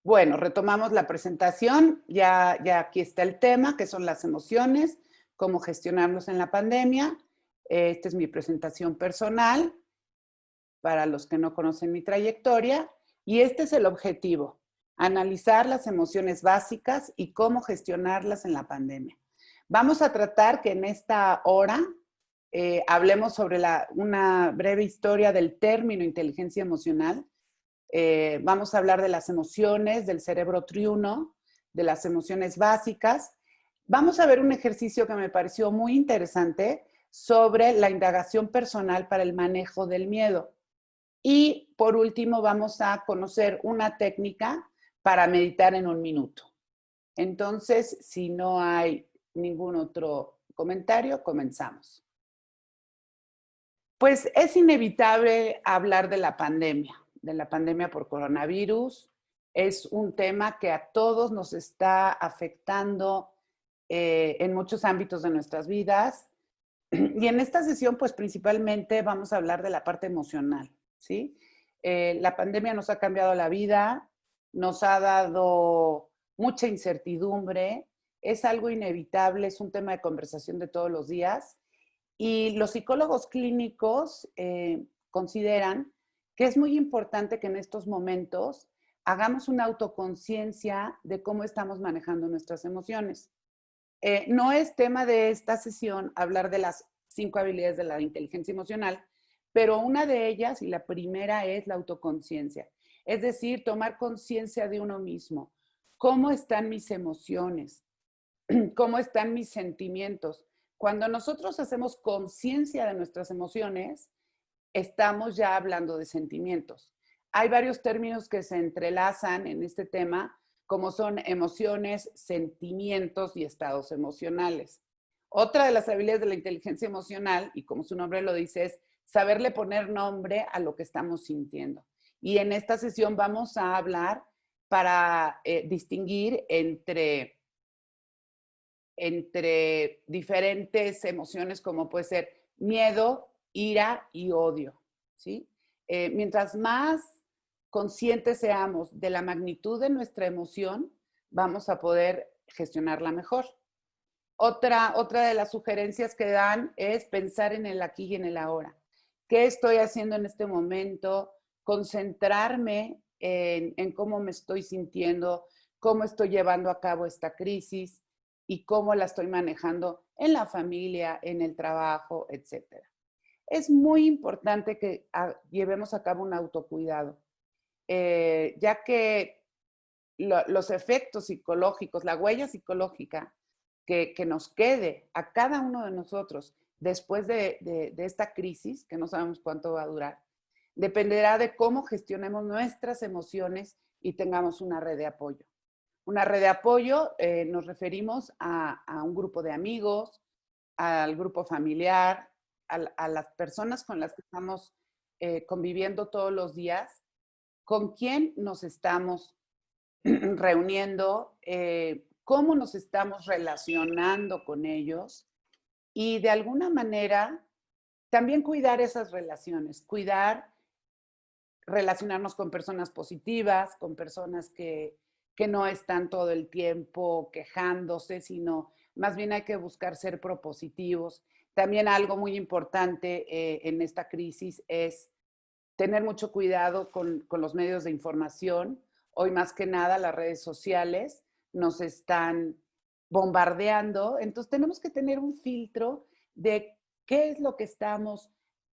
Bueno, retomamos la presentación. Ya aquí está el tema, que son las emociones, cómo gestionarlos en la pandemia. Esta es mi presentación personal para los que no conocen mi trayectoria. Y este es el objetivo, analizar las emociones básicas y cómo gestionarlas en la pandemia. Vamos a tratar que en esta hora hablemos sobre una breve historia del término inteligencia emocional. Vamos a hablar de las emociones, del cerebro triuno, de las emociones básicas. Vamos a ver un ejercicio que me pareció muy interesante sobre la indagación personal para el manejo del miedo. Y por último, vamos a conocer una técnica para meditar en 1 minuto. Entonces, si no hay ningún otro comentario, comenzamos. Pues es inevitable hablar de la pandemia por coronavirus. Es un tema que a todos nos está afectando en muchos ámbitos de nuestras vidas. Y en esta sesión, pues principalmente vamos a hablar de la parte emocional, ¿sí? La pandemia nos ha cambiado la vida, nos ha dado mucha incertidumbre, es algo inevitable, es un tema de conversación de todos los días. Y los psicólogos clínicos consideran que es muy importante que en estos momentos hagamos una autoconciencia de cómo estamos manejando nuestras emociones. No es tema de esta sesión hablar de las 5 habilidades de la inteligencia emocional, pero una de ellas, y la primera, es la autoconciencia. Es decir, tomar conciencia de uno mismo. ¿Cómo están mis emociones? ¿Cómo están mis sentimientos? Cuando nosotros hacemos conciencia de nuestras emociones, estamos ya hablando de sentimientos. Hay varios términos que se entrelazan en este tema, como son emociones, sentimientos y estados emocionales. Otra de las habilidades de la inteligencia emocional, y como su nombre lo dice, es saberle poner nombre a lo que estamos sintiendo. Y en esta sesión vamos a hablar para distinguir entre diferentes emociones como puede ser miedo, ira y odio, ¿sí? Mientras más conscientes seamos de la magnitud de nuestra emoción, vamos a poder gestionarla mejor. Otra de las sugerencias que dan es pensar en el aquí y en el ahora. ¿Qué estoy haciendo en este momento? Concentrarme en cómo me estoy sintiendo, cómo estoy llevando a cabo esta crisis y cómo la estoy manejando en la familia, en el trabajo, etcétera. Es muy importante que llevemos a cabo un autocuidado, ya que los efectos psicológicos, la huella psicológica que nos quede a cada uno de nosotros después de esta crisis, que no sabemos cuánto va a durar, dependerá de cómo gestionemos nuestras emociones y tengamos una red de apoyo. Una red de apoyo nos referimos a un grupo de amigos, al grupo familiar, a las personas con las que estamos conviviendo todos los días, con quién nos estamos reuniendo, cómo nos estamos relacionando con ellos y de alguna manera también cuidar esas relaciones, cuidar relacionarnos con personas positivas, con personas que no están todo el tiempo quejándose, sino más bien hay que buscar ser propositivos. También algo muy importante en esta crisis es tener mucho cuidado con los medios de información. Hoy más que nada las redes sociales nos están bombardeando, entonces tenemos que tener un filtro de qué es lo que estamos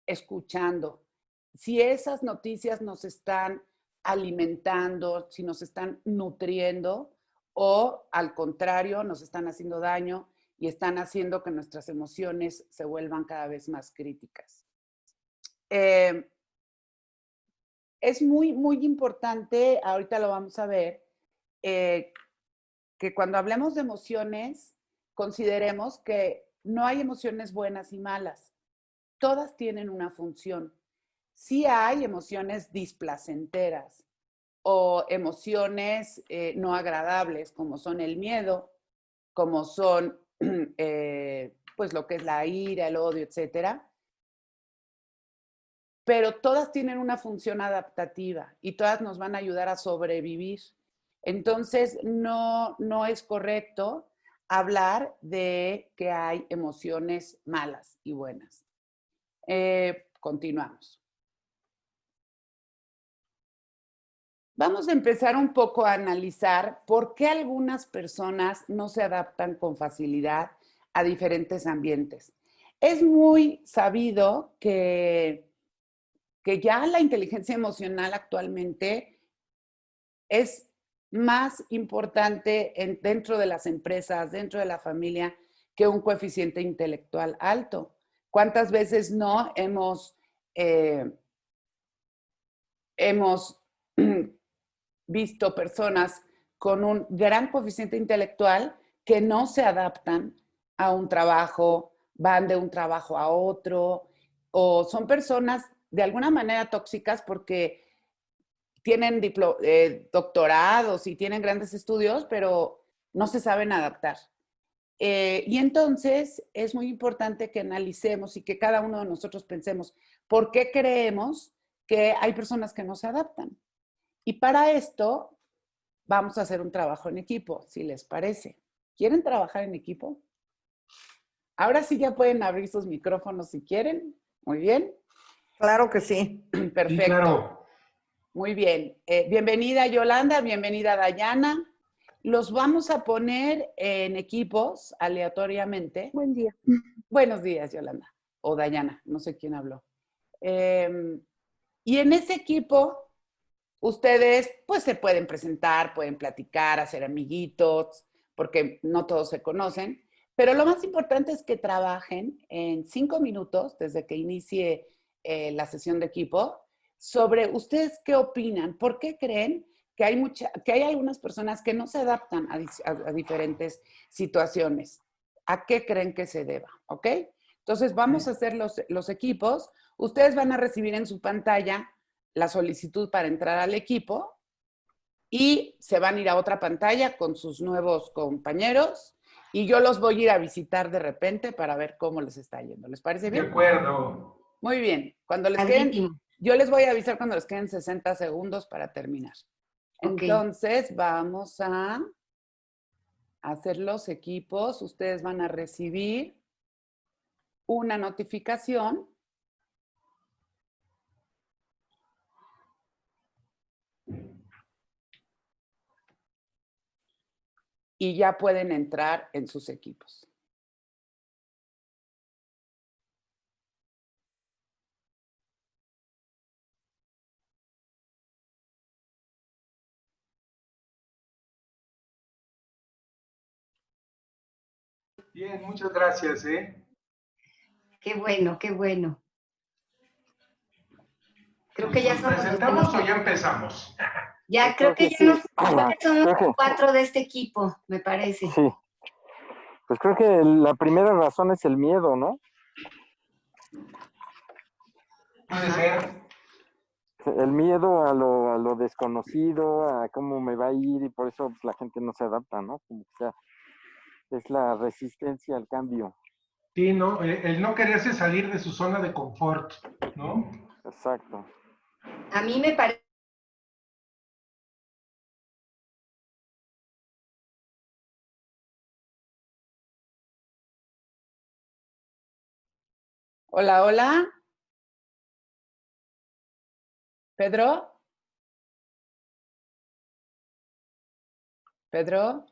escuchando. Si esas noticias nos están alimentando, si nos están nutriendo o al contrario nos están haciendo daño y están haciendo que nuestras emociones se vuelvan cada vez más críticas. Es muy importante, ahorita lo vamos a ver, eh, que cuando hablemos de emociones, consideremos que no hay emociones buenas y malas. Todas tienen una función. Sí hay emociones displacenteras o emociones no agradables, como son el miedo, como son pues lo que es la ira, el odio, etcétera. Pero todas tienen una función adaptativa y todas nos van a ayudar a sobrevivir. Entonces, no es correcto hablar de que hay emociones malas y buenas. Continuamos. Vamos a empezar un poco a analizar por qué algunas personas no se adaptan con facilidad a diferentes ambientes. Es muy sabido que ya la inteligencia emocional actualmente es más importante dentro de las empresas, dentro de la familia, que un coeficiente intelectual alto. ¿Cuántas veces no hemos visto personas con un gran coeficiente intelectual que no se adaptan a un trabajo, van de un trabajo a otro, o son personas de alguna manera tóxicas porque tienen doctorados y tienen grandes estudios, pero no se saben adaptar. Y entonces es muy importante que analicemos y que cada uno de nosotros pensemos por qué creemos que hay personas que no se adaptan. Y para esto vamos a hacer un trabajo en equipo, si les parece. ¿Quieren trabajar en equipo? Ahora sí ya pueden abrir sus micrófonos si quieren. Muy bien. Claro que sí. Perfecto. Sí, claro. Muy bien. Bienvenida Yolanda, bienvenida Dayana. Los vamos a poner en equipos aleatoriamente. Buen día. Buenos días, Yolanda. O Dayana, no sé quién habló. Y en ese equipo, ustedes pues se pueden presentar, pueden platicar, hacer amiguitos, porque no todos se conocen. Pero lo más importante es que trabajen en 5 minutos desde que inicie la sesión de equipo sobre ustedes qué opinan, por qué creen que hay algunas personas que no se adaptan a diferentes situaciones. ¿A qué creen que se deba? ¿Ok? Entonces vamos a hacer los equipos. Ustedes van a recibir en su pantalla la solicitud para entrar al equipo y se van a ir a otra pantalla con sus nuevos compañeros y yo los voy a ir a visitar de repente para ver cómo les está yendo. ¿Les parece bien? De acuerdo. Muy bien. Cuando les queden, yo les voy a avisar cuando les queden 60 segundos para terminar. Okay. Entonces, vamos a hacer los equipos. Ustedes van a recibir una notificación. Y ya pueden entrar en sus equipos. Bien, muchas gracias, Qué bueno, qué bueno. Creo que ya ¿Nos somos presentamos o ya empezamos? Ya, creo que ya somos 4 de este equipo, me parece. Sí. Pues creo que la primera razón es el miedo, ¿no? Puede ser. El miedo a lo desconocido, a cómo me va a ir, y por eso pues, la gente no se adapta, ¿no? Como que sea, es la resistencia al cambio. Sí, ¿no? El no quererse salir de su zona de confort, ¿no? Exacto. A mí me parece. Hola, hola. ¿Pedro? ¿Pedro?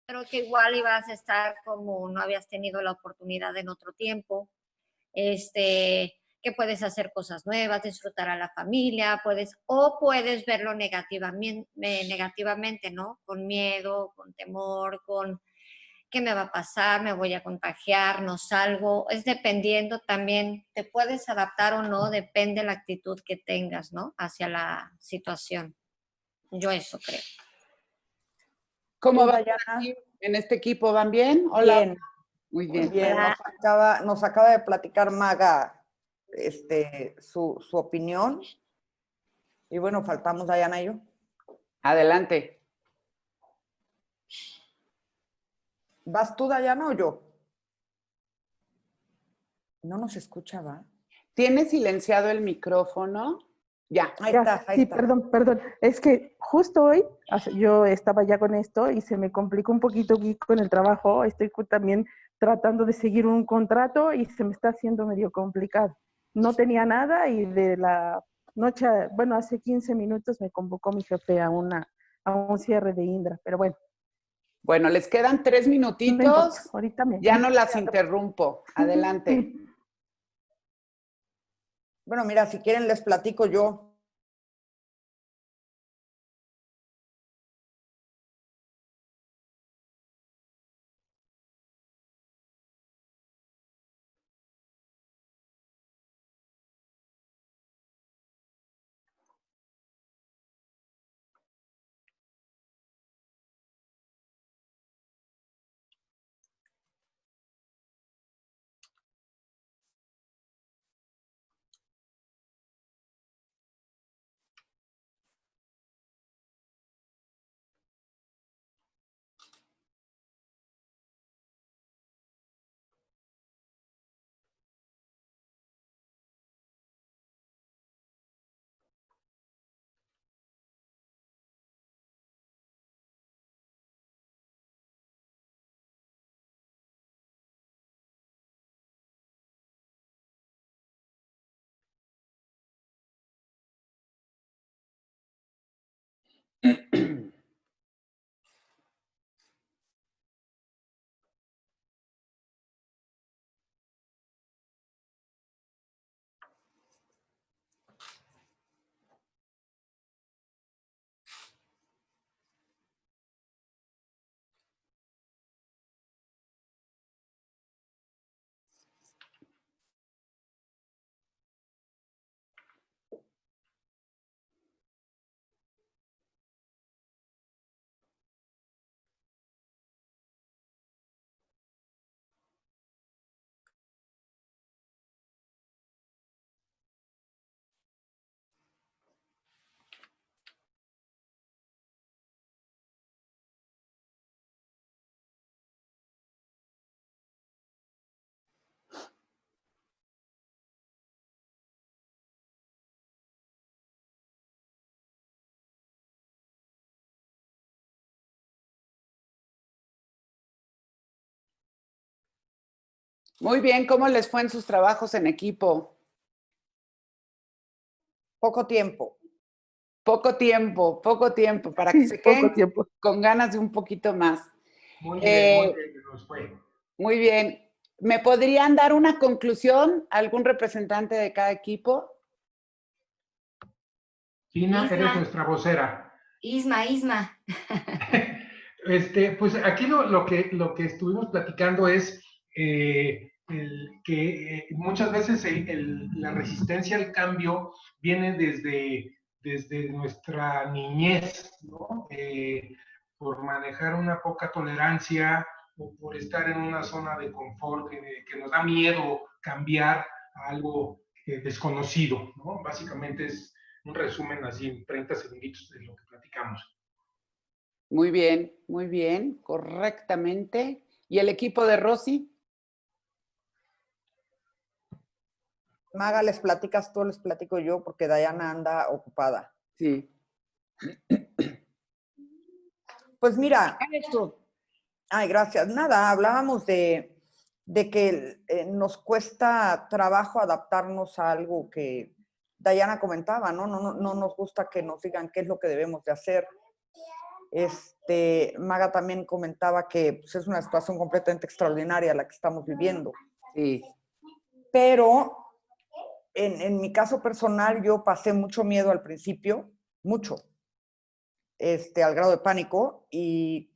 Creo que igual ibas a estar como no habías tenido la oportunidad en otro tiempo, que puedes hacer cosas nuevas, disfrutar a la familia, puedes verlo negativamente, ¿no? Con miedo, con temor, con qué me va a pasar, me voy a contagiar, no salgo. Es dependiendo también, te puedes adaptar o no, depende de la actitud que tengas, ¿no? Hacia la situación. Yo eso creo. ¿Cómo van Dayana? en este equipo? ¿Van bien? Hola. Bien. Muy bien. Bien, nos acaba de platicar Maga su opinión. Y bueno, faltamos Dayana y yo. Adelante. ¿Vas tú, Dayana, o yo? No nos escucha, ¿va? ¿Tiene silenciado el micrófono? Ya. Ahí Ya, está, ahí sí, está. perdón. Es que justo hoy yo estaba ya con esto y se me complicó un poquito aquí con el trabajo. Estoy también tratando de seguir un contrato y se me está haciendo medio complicado. No tenía nada y de la noche, bueno, hace 15 minutos me convocó mi jefe a un cierre de Indra, pero bueno, Bueno, les quedan 3 no importa. minutitos. Ahorita Ya no las interrumpo. Adelante. Bueno, mira, si quieren les platico yo. Muy bien, ¿cómo les fue en sus trabajos en equipo? Poco tiempo. Poco tiempo, para que Sí, se poco queden tiempo. con ganas de un poquito más. Muy Eh, bien, nos fue. Muy bien. ¿Me podrían dar una conclusión? ¿Algún representante de cada equipo? Gina, eres Isma. nuestra vocera. Isma. Pues aquí lo que estuvimos platicando es que muchas veces la resistencia al cambio viene desde nuestra niñez, ¿no? Por manejar una poca tolerancia o por estar en una zona de confort que nos da miedo cambiar a algo desconocido, ¿no? Básicamente es un resumen así en 30 segunditos de lo que platicamos. Muy bien, correctamente. ¿Y el equipo de Rosy? Maga, les platicas tú, les platico yo, porque Dayana anda ocupada. Sí. Pues mira, Eres tú. ay, gracias. Nada, hablábamos de que nos cuesta trabajo adaptarnos a algo que Dayana comentaba, ¿no? No nos gusta que nos digan qué es lo que debemos de hacer. Maga también comentaba que pues, es una situación completamente extraordinaria la que estamos viviendo. Sí. Pero en mi caso personal, yo pasé mucho miedo al principio, mucho, al grado de pánico, y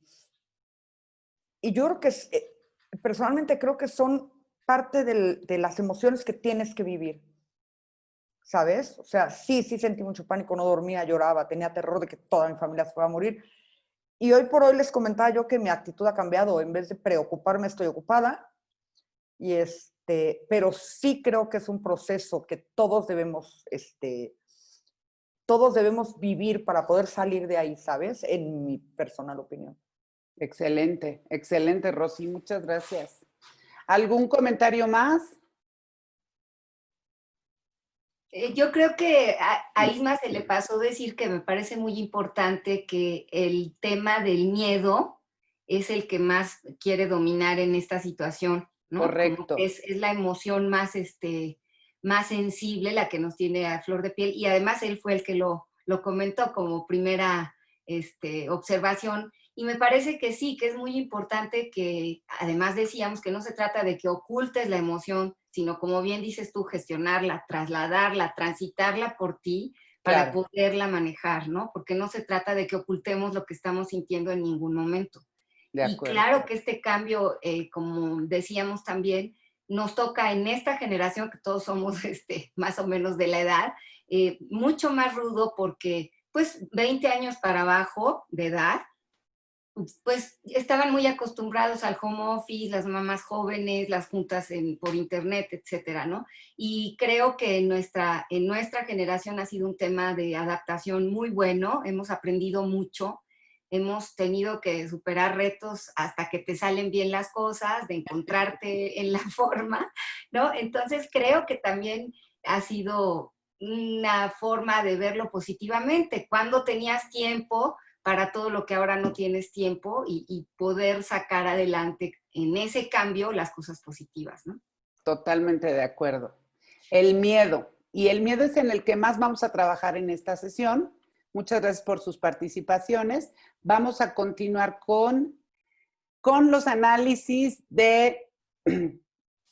yo creo que personalmente creo que son parte de las emociones que tienes que vivir, ¿sabes? O sea, sí sentí mucho pánico, no dormía, lloraba, tenía terror de que toda mi familia se fuera a morir. Y hoy por hoy les comentaba yo que mi actitud ha cambiado. En vez de preocuparme, estoy ocupada. Pero sí creo que es un proceso que todos debemos vivir para poder salir de ahí, ¿sabes? En mi personal opinión. Excelente, excelente, Rosy. Muchas gracias. ¿Algún comentario más? Yo creo que a Isma se le pasó decir que me parece muy importante que el tema del miedo es el que más quiere dominar en esta situación, ¿no? Correcto. Como que es la emoción más, más sensible, la que nos tiene a flor de piel, y además él fue el que lo comentó como primera observación, y me parece que sí, que es muy importante que, además decíamos que no se trata de que ocultes la emoción, sino como bien dices tú, gestionarla, trasladarla, transitarla por ti para Claro. poderla manejar, ¿no? Porque no se trata de que ocultemos lo que estamos sintiendo en ningún momento. De Y acuerdo. claro que este cambio, como decíamos también, nos toca en esta generación, que todos somos más o menos de la edad, mucho más rudo porque, pues, 20 años para abajo de edad, pues estaban muy acostumbrados al home office, las mamás jóvenes, las juntas por internet, etcétera, ¿no? Y creo que en nuestra generación ha sido un tema de adaptación muy bueno, hemos aprendido mucho, hemos tenido que superar retos hasta que te salen bien las cosas, de encontrarte en la forma, ¿no? Entonces creo que también ha sido una forma de verlo positivamente. Cuando tenías tiempo para todo lo que ahora no tienes tiempo y poder sacar adelante en ese cambio las cosas positivas, ¿no? Totalmente de acuerdo. El miedo. Y el miedo es en el que más vamos a trabajar en esta sesión. Muchas gracias por sus participaciones. Vamos a continuar con los análisis de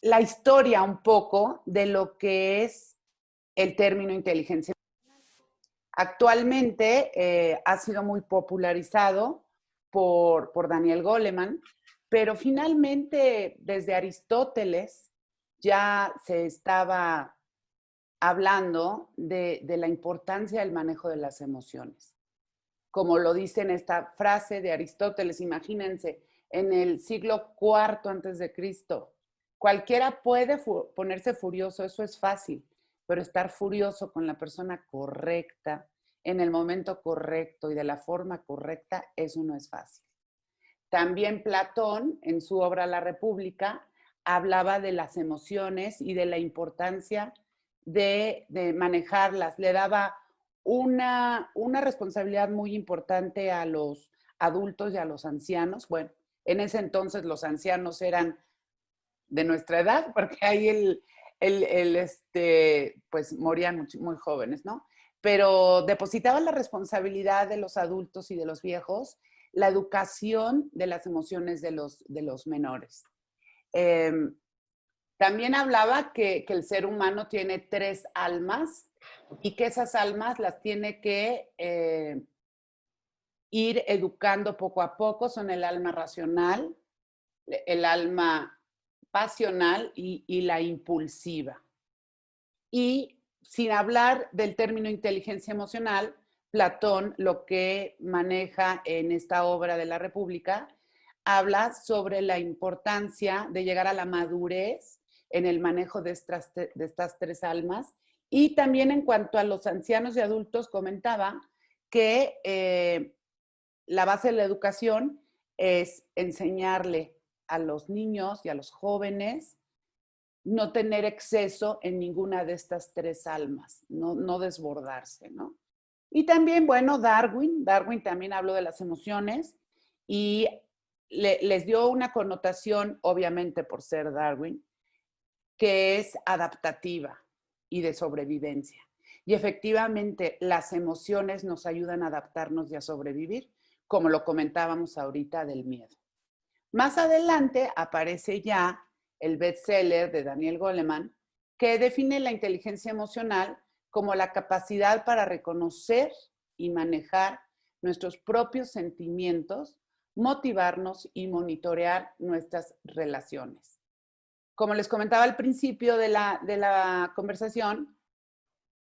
la historia un poco de lo que es el término inteligencia. Actualmente ha sido muy popularizado por Daniel Goleman, pero finalmente desde Aristóteles ya se estaba hablando de la importancia del manejo de las emociones. Como lo dice en esta frase de Aristóteles, imagínense, en el siglo IV antes de Cristo, cualquiera puede ponerse furioso, eso es fácil, pero estar furioso con la persona correcta, en el momento correcto y de la forma correcta, eso no es fácil. También Platón, en su obra La República, hablaba de las emociones y de la importancia de manejarlas. Le daba una responsabilidad muy importante a los adultos y a los ancianos. Bueno, en ese entonces los ancianos eran de nuestra edad, porque ahí pues morían muy jóvenes, ¿no? Pero depositaban la responsabilidad de los adultos y de los viejos, la educación de las emociones de los menores. También hablaba que el ser humano tiene 3 almas y que esas almas las tiene que ir educando poco a poco. Son el alma racional, el alma pasional y la impulsiva. Y sin hablar del término inteligencia emocional, Platón lo que maneja en esta obra de la República habla sobre la importancia de llegar a la madurez en el manejo de estas 3 almas. Y también en cuanto a los ancianos y adultos, comentaba que la base de la educación es enseñarle a los niños y a los jóvenes no tener exceso en ninguna de estas 3 almas, no desbordarse, ¿no? Y también, bueno, Darwin también habló de las emociones y les dio una connotación, obviamente por ser Darwin, que es adaptativa y de sobrevivencia. Y efectivamente, las emociones nos ayudan a adaptarnos y a sobrevivir, como lo comentábamos ahorita del miedo. Más adelante aparece ya el bestseller de Daniel Goleman, que define la inteligencia emocional como la capacidad para reconocer y manejar nuestros propios sentimientos, motivarnos y monitorear nuestras relaciones. Como les comentaba al principio de la conversación,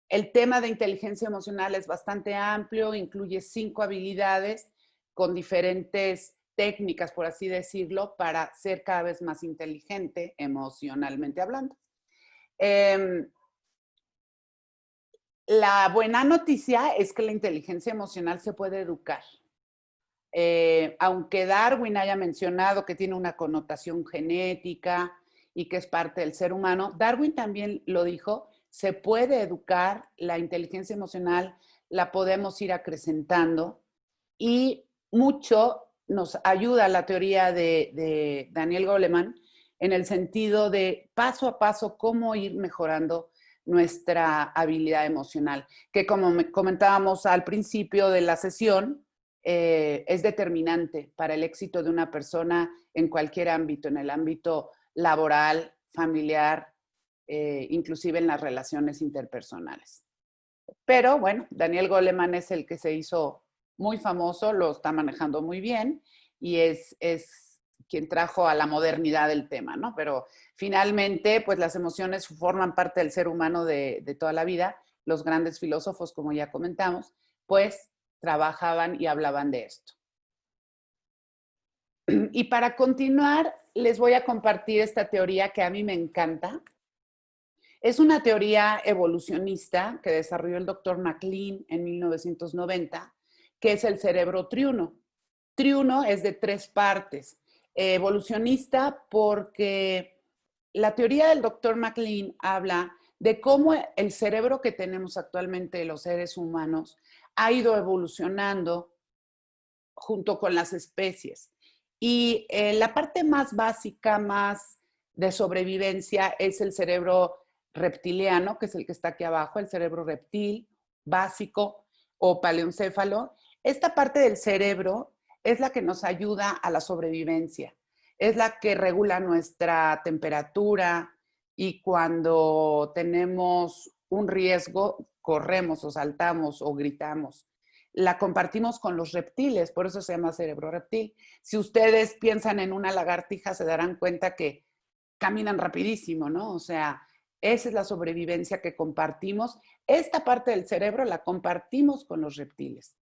el tema de inteligencia emocional es bastante amplio, incluye 5 habilidades con diferentes técnicas, por así decirlo, para ser cada vez más inteligente emocionalmente hablando. La buena noticia es que la inteligencia emocional se puede educar. Aunque Darwin haya mencionado que tiene una connotación genética y que es parte del ser humano, Darwin también lo dijo, se puede educar, la inteligencia emocional la podemos ir acrecentando y mucho nos ayuda la teoría de Daniel Goleman en el sentido de paso a paso cómo ir mejorando nuestra habilidad emocional, que como comentábamos al principio de la sesión, es determinante para el éxito de una persona en cualquier ámbito, en el ámbito laboral, familiar, inclusive en las relaciones interpersonales. Pero bueno, Daniel Goleman es el que se hizo muy famoso, lo está manejando muy bien y es quien trajo a la modernidad del tema, ¿no? Pero finalmente, pues las emociones forman parte del ser humano de toda la vida. Los grandes filósofos, como ya comentamos, pues trabajaban y hablaban de esto. Y para continuar, les voy a compartir esta teoría que a mí me encanta. Es una teoría evolucionista que desarrolló el doctor MacLean en 1990, que es el cerebro triuno. Triuno es de 3 partes. Evolucionista porque la teoría del doctor MacLean habla de cómo el cerebro que tenemos actualmente los seres humanos ha ido evolucionando junto con las especies. Y la parte más básica, más de sobrevivencia, es el cerebro reptiliano, que es el que está aquí abajo, el cerebro reptil, básico o paleoncéfalo. Esta parte del cerebro es la que nos ayuda a la sobrevivencia, es la que regula nuestra temperatura y cuando tenemos un riesgo, corremos o saltamos o gritamos. La compartimos con los reptiles, por eso se llama cerebro reptil. Si ustedes piensan en una lagartija, se darán cuenta que caminan rapidísimo, ¿no? O sea, esa es la sobrevivencia que compartimos. Esta parte del cerebro la compartimos con los reptiles.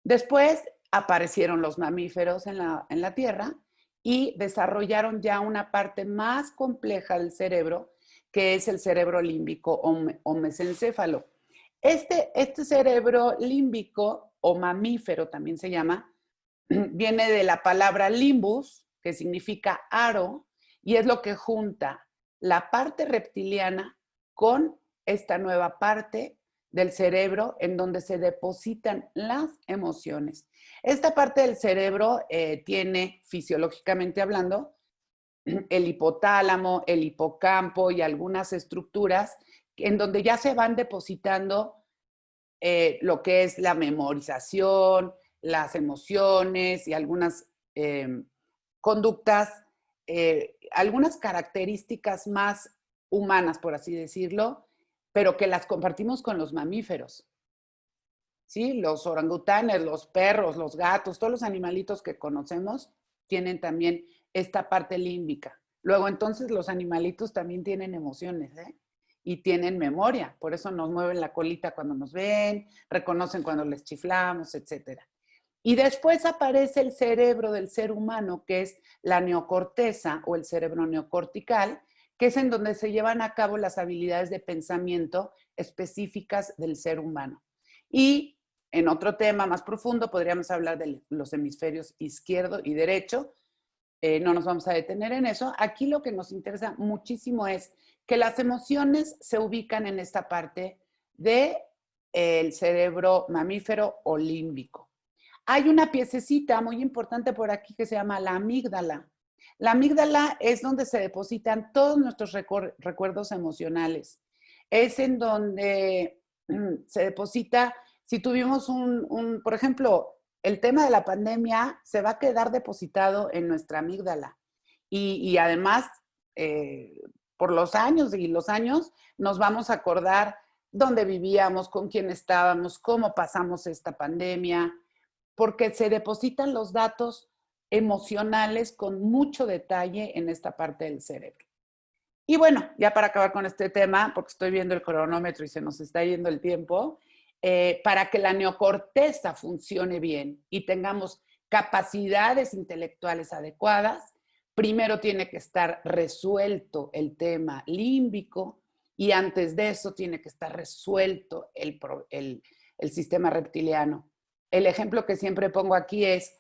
Después aparecieron los mamíferos en la Tierra y desarrollaron ya una parte más compleja del cerebro, que es el cerebro límbico o mesencéfalo. Este cerebro límbico o mamífero también se llama, viene de la palabra limbus, que significa aro, y es lo que junta la parte reptiliana con esta nueva parte del cerebro en donde se depositan las emociones. Esta parte del cerebro tiene, fisiológicamente hablando, el hipotálamo, el hipocampo y algunas estructuras en donde ya se van depositando lo que es la memorización, las emociones y algunas conductas, algunas características más humanas, por así decirlo, pero que las compartimos con los mamíferos. ¿Sí? Los orangutanes, los perros, los gatos, todos los animalitos que conocemos tienen también esta parte límbica. Luego, entonces, los animalitos también tienen emociones, ¿eh? Y tienen memoria, por eso nos mueven la colita cuando nos ven, reconocen cuando les chiflamos, etc. Y después aparece el cerebro del ser humano, que es la neocorteza o el cerebro neocortical, que es en donde se llevan a cabo las habilidades de pensamiento específicas del ser humano. Y en otro tema más profundo podríamos hablar de los hemisferios izquierdo y derecho. No nos vamos a detener en eso. Aquí lo que nos interesa muchísimo es que las emociones se ubican en esta parte del cerebro mamífero o límbico. Hay una piececita muy importante por aquí que se llama la amígdala. La amígdala es donde se depositan todos nuestros recuerdos emocionales. Es en donde se deposita, si tuvimos por ejemplo, el tema de la pandemia se va a quedar depositado en nuestra amígdala. Y además, por los años y los años, nos vamos a acordar dónde vivíamos, con quién estábamos, cómo pasamos esta pandemia, porque se depositan los datos emocionales con mucho detalle en esta parte del cerebro. Y bueno, ya para acabar con este tema, porque estoy viendo el cronómetro y se nos está yendo el tiempo, para que la neocorteza funcione bien y tengamos capacidades intelectuales adecuadas, primero tiene que estar resuelto el tema límbico y antes de eso tiene que estar resuelto el sistema reptiliano. El ejemplo que siempre pongo aquí es,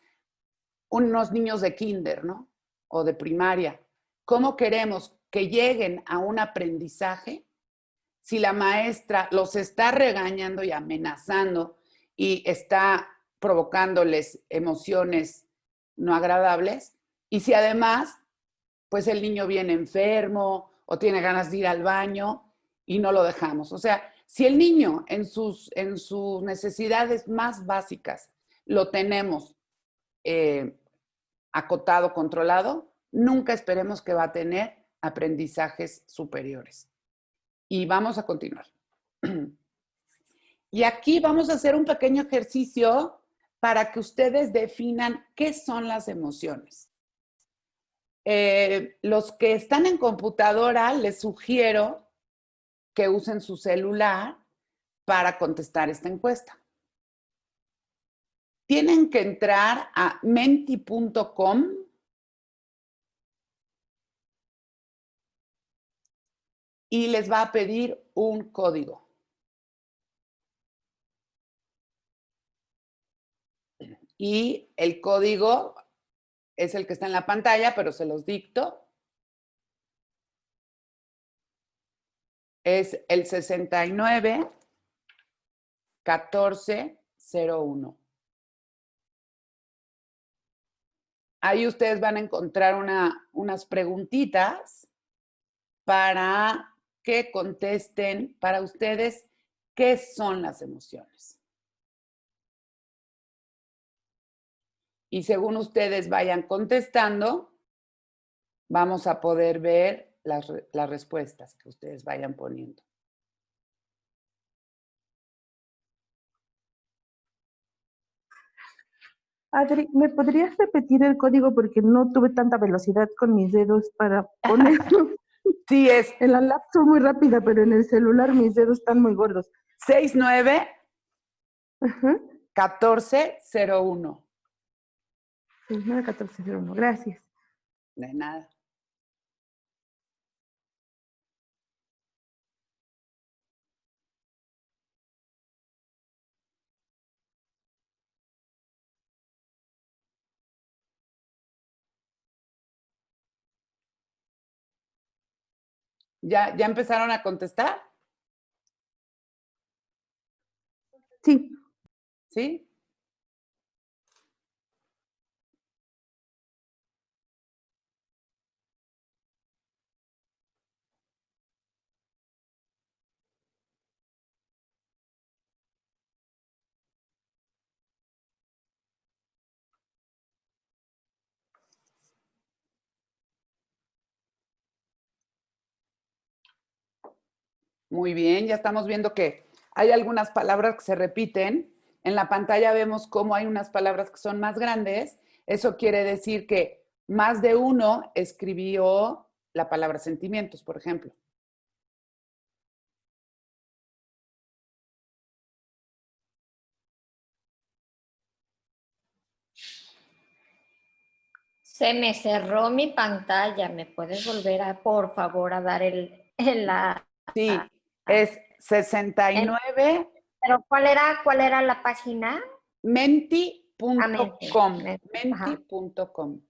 unos niños de kinder, ¿no? O de primaria. ¿Cómo queremos que lleguen a un aprendizaje si la maestra los está regañando y amenazando y está provocándoles emociones no agradables? Y si además, pues el niño viene enfermo o tiene ganas de ir al baño y no lo dejamos. O sea, si el niño en sus necesidades más básicas lo tenemos acotado, controlado, nunca esperemos que va a tener aprendizajes superiores. Y vamos a continuar. Y aquí vamos a hacer un pequeño ejercicio para que ustedes definan qué son las emociones. Los que están en computadora, les sugiero que usen su celular para contestar esta encuesta. Tienen que entrar a menti.com y les va a pedir un código. Y el código es el que está en la pantalla, pero se los dicto. Es el 69 14 01. Ahí ustedes van a encontrar unas preguntitas para que contesten para ustedes qué son las emociones. Y según ustedes vayan contestando, vamos a poder ver las respuestas que ustedes vayan poniendo. Adri, ¿me podrías repetir el código? Porque no tuve tanta velocidad con mis dedos para ponerlo. Sí, es En la laptop soy muy rápida, pero en el celular mis dedos están muy gordos. 69 Ajá. 14 01. 691401. Gracias. De nada. ¿Ya empezaron a contestar? Sí. ¿Sí? Muy bien, ya estamos viendo que hay algunas palabras que se repiten. En la pantalla vemos cómo hay unas palabras que son más grandes. Eso quiere decir que más de uno escribió la palabra sentimientos, por ejemplo. Se me cerró mi pantalla. ¿Me puedes volver a, por favor, a dar la... Sí, es 69. ¿Pero cuál era la página? Menti.com. Ajá. Menti.com.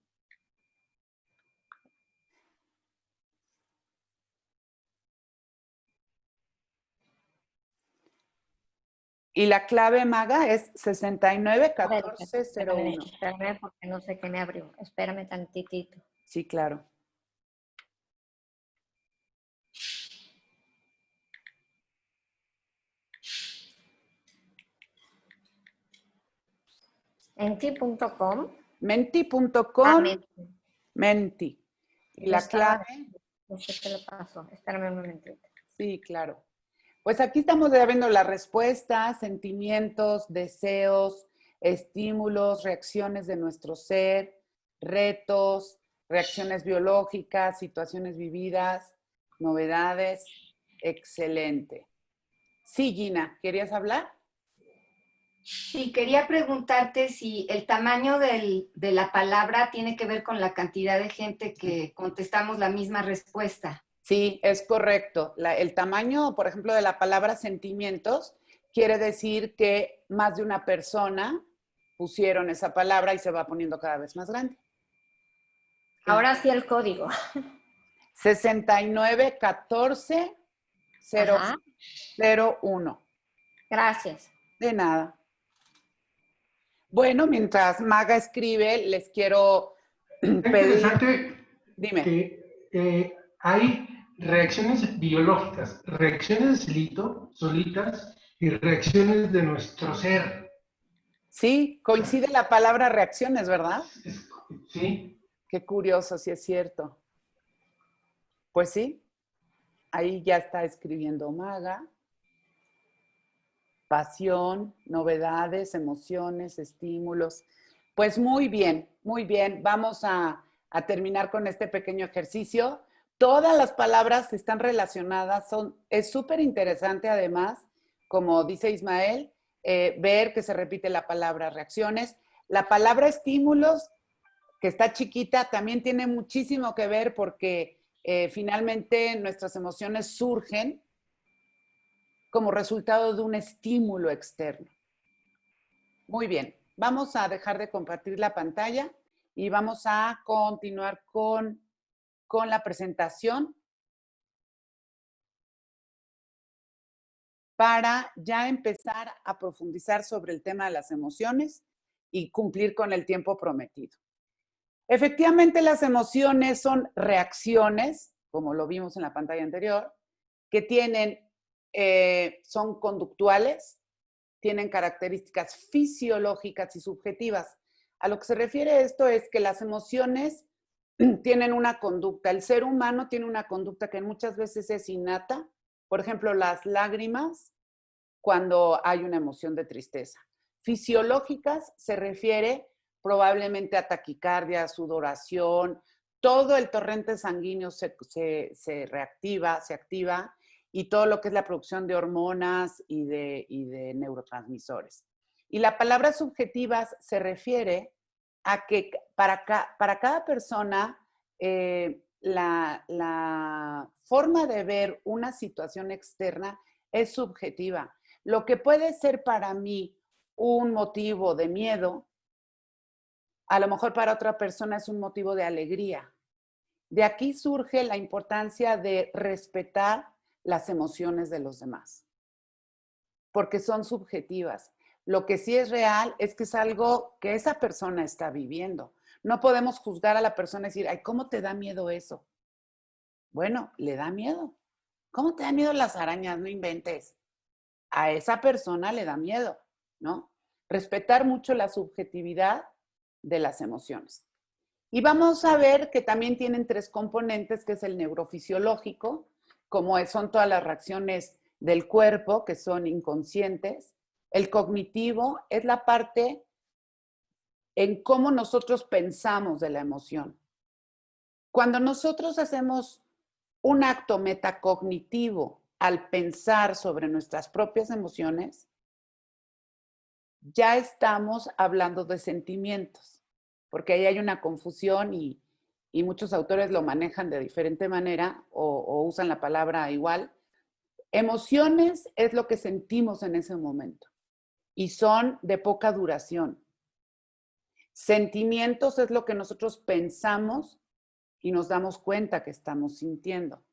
Y la clave maga es 691401. Espérame porque no sé qué me abrió. Espérame tantitito. Sí, claro. Enti.com. Menti.com. Menti. Menti. Y la clave. No sé qué le pasó. Espérame un momentito. Sí, claro. Pues aquí estamos ya viendo las respuestas, sentimientos, deseos, estímulos, reacciones de nuestro ser, retos, reacciones biológicas, situaciones vividas, novedades. Excelente. Sí, Gina, ¿querías hablar? Sí, quería preguntarte si el tamaño de la palabra tiene que ver con la cantidad de gente que contestamos la misma respuesta. Sí, es correcto. El tamaño, por ejemplo, de la palabra sentimientos quiere decir que más de una persona pusieron esa palabra y se va poniendo cada vez más grande. Ahora sí el código. 6914 Ajá. 001. Gracias. De nada. Bueno, mientras Maga escribe, les quiero Es pedir... interesante Dime. que hay reacciones biológicas, reacciones solitas y reacciones de nuestro ser. Sí, coincide la palabra reacciones, ¿verdad? Sí. Qué curioso, si es cierto. Pues sí, ahí ya está escribiendo Maga. Pasión, novedades, emociones, estímulos. Pues muy bien, muy bien. Vamos a terminar con este pequeño ejercicio. Todas las palabras están relacionadas, es súper interesante además, como dice Ismael, ver que se repite la palabra reacciones. La palabra estímulos, que está chiquita, también tiene muchísimo que ver porque finalmente nuestras emociones surgen como resultado de un estímulo externo. Muy bien, vamos a dejar de compartir la pantalla y vamos a continuar con la presentación para ya empezar a profundizar sobre el tema de las emociones y cumplir con el tiempo prometido. Efectivamente, las emociones son reacciones, como lo vimos en la pantalla anterior, que son conductuales, tienen características fisiológicas y subjetivas. A lo que se refiere esto es que las emociones tienen una conducta. El ser humano tiene una conducta que muchas veces es innata. Por ejemplo, las lágrimas cuando hay una emoción de tristeza. Fisiológicas se refiere probablemente a taquicardia, sudoración, todo el torrente sanguíneo se reactiva, se activa, y todo lo que es la producción de hormonas y de neurotransmisores. Y la palabra subjetivas se refiere a que para cada persona la forma de ver una situación externa es subjetiva. Lo que puede ser para mí un motivo de miedo, a lo mejor para otra persona es un motivo de alegría. De aquí surge la importancia de respetar las emociones de los demás, porque son subjetivas. Lo que sí es real es que es algo que esa persona está viviendo. No podemos juzgar a la persona y decir, ay, ¿cómo te da miedo eso? Bueno, le da miedo. ¿Cómo te da miedo las arañas? No inventes. A esa persona le da miedo, ¿no? Respetar mucho la subjetividad de las emociones. Y vamos a ver que también tienen 3 componentes, que es el neurofisiológico, como son todas las reacciones del cuerpo, que son inconscientes. El cognitivo es la parte en cómo nosotros pensamos de la emoción. Cuando nosotros hacemos un acto metacognitivo al pensar sobre nuestras propias emociones, ya estamos hablando de sentimientos, porque ahí hay una confusión y muchos autores lo manejan de diferente manera o usan la palabra igual. Emociones es lo que sentimos en ese momento y son de poca duración. Sentimientos es lo que nosotros pensamos y nos damos cuenta que estamos sintiendo.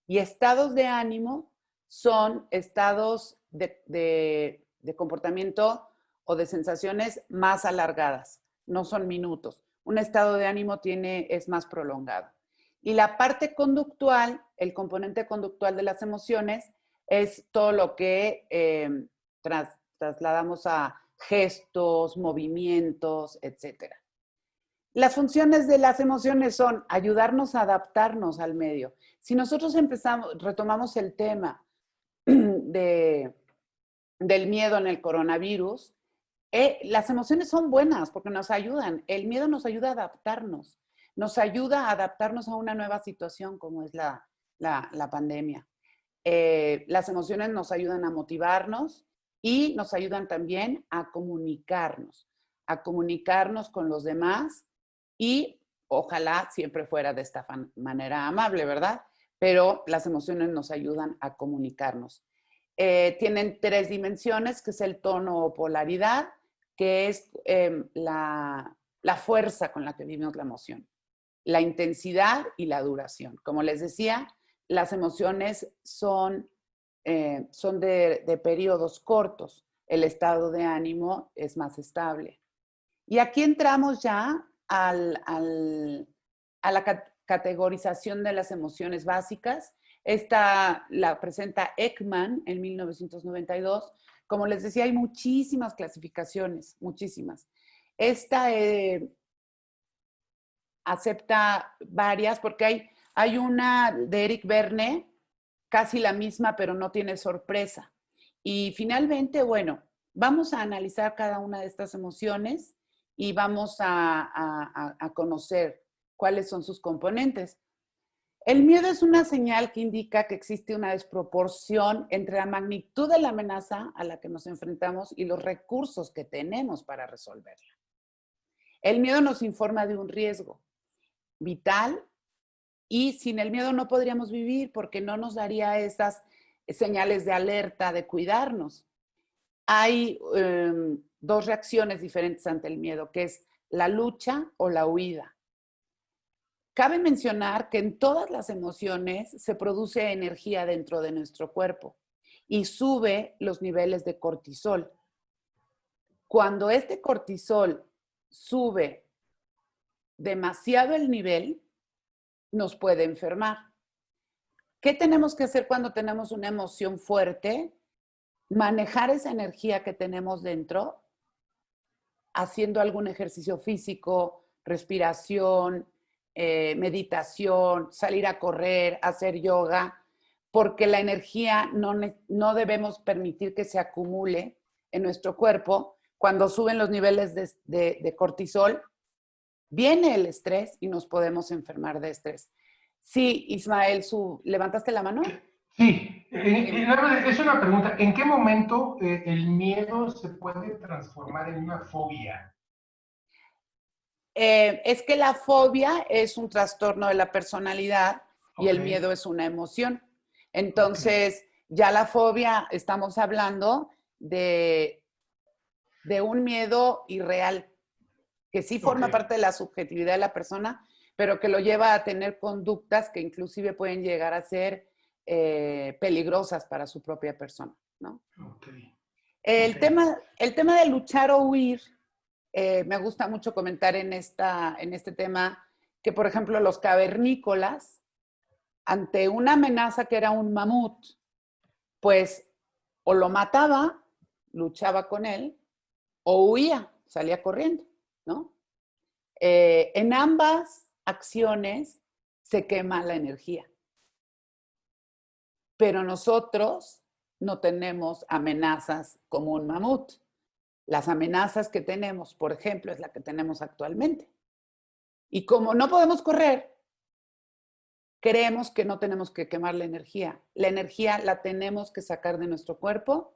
Y estados de ánimo son estados de comportamiento o de sensaciones más alargadas, no son minutos. Un estado de ánimo es más prolongado. Y la parte conductual, el componente conductual de las emociones, es todo lo que trasladamos a gestos, movimientos, etc. Las funciones de las emociones son ayudarnos a adaptarnos al medio. Si nosotros retomamos el tema del miedo en el coronavirus, las emociones son buenas porque nos ayudan. El miedo nos ayuda a adaptarnos a una nueva situación como es la pandemia. Las emociones nos ayudan a motivarnos y nos ayudan también a comunicarnos con los demás y ojalá siempre fuera de esta manera amable, ¿verdad? Pero las emociones nos ayudan a comunicarnos. Tienen 3 dimensiones, que es el tono o polaridad, que es la fuerza con la que vivimos la emoción, la intensidad y la duración. Como les decía, las emociones son de periodos cortos. El estado de ánimo es más estable. Y aquí entramos ya a la categorización de las emociones básicas. Esta la presenta Ekman en 1992. Como les decía, hay muchísimas clasificaciones, muchísimas. Esta acepta varias porque hay una de Eric Berne, casi la misma, pero no tiene sorpresa. Y finalmente, bueno, vamos a analizar cada una de estas emociones y vamos a conocer cuáles son sus componentes. El miedo es una señal que indica que existe una desproporción entre la magnitud de la amenaza a la que nos enfrentamos y los recursos que tenemos para resolverla. El miedo nos informa de un riesgo vital y sin el miedo no podríamos vivir porque no nos daría esas señales de alerta, de cuidarnos. Hay dos reacciones diferentes ante el miedo, que es la lucha o la huida. Cabe mencionar que en todas las emociones se produce energía dentro de nuestro cuerpo y sube los niveles de cortisol. Cuando este cortisol sube demasiado el nivel, nos puede enfermar. ¿Qué tenemos que hacer cuando tenemos una emoción fuerte? Manejar esa energía que tenemos dentro, haciendo algún ejercicio físico, respiración, meditación, salir a correr, hacer yoga, porque la energía no debemos permitir que se acumule en nuestro cuerpo. Cuando suben los niveles de cortisol, viene el estrés y nos podemos enfermar de estrés. Sí, Ismael, ¿levantaste la mano? Sí, es una pregunta. ¿En qué momento el miedo se puede transformar en una fobia? Es que la fobia es un trastorno de la personalidad y el Ok. miedo es una emoción. Entonces, ya la fobia, estamos hablando de un miedo irreal, que sí forma Ok. parte de la subjetividad de la persona, pero que lo lleva a tener conductas que inclusive pueden llegar a ser peligrosas para su propia persona, ¿no? Okay. El tema de luchar o huir, me gusta mucho comentar en este tema que, por ejemplo, los cavernícolas, ante una amenaza que era un mamut, pues o lo mataba, luchaba con él, o huía, salía corriendo, ¿no? En ambas acciones se quema la energía. Pero nosotros no tenemos amenazas como un mamut. Las amenazas que tenemos, por ejemplo, es la que tenemos actualmente. Y como no podemos correr, creemos que no tenemos que quemar la energía. La energía la tenemos que sacar de nuestro cuerpo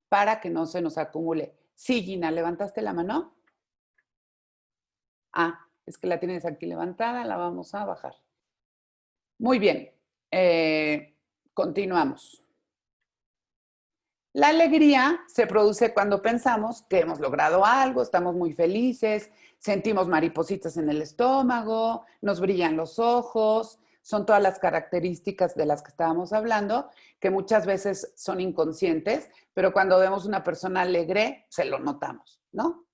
para que no se nos acumule. Sí, Gina, ¿levantaste la mano? Ah, es que la tienes aquí levantada, la vamos a bajar. Muy bien, continuamos. La alegría se produce cuando pensamos que hemos logrado algo, estamos muy felices, sentimos maripositas en el estómago, nos brillan los ojos, son todas las características de las que estábamos hablando, que muchas veces son inconscientes, pero cuando vemos una persona alegre, se lo notamos, ¿no?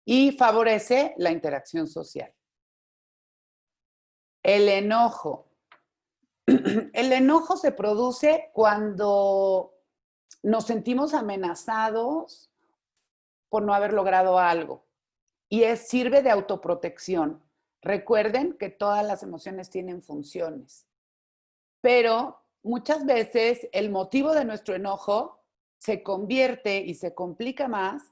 Y favorece la interacción social. El enojo. El enojo se produce cuando nos sentimos amenazados por no haber logrado algo y sirve de autoprotección. Recuerden que todas las emociones tienen funciones, pero muchas veces el motivo de nuestro enojo se convierte y se complica más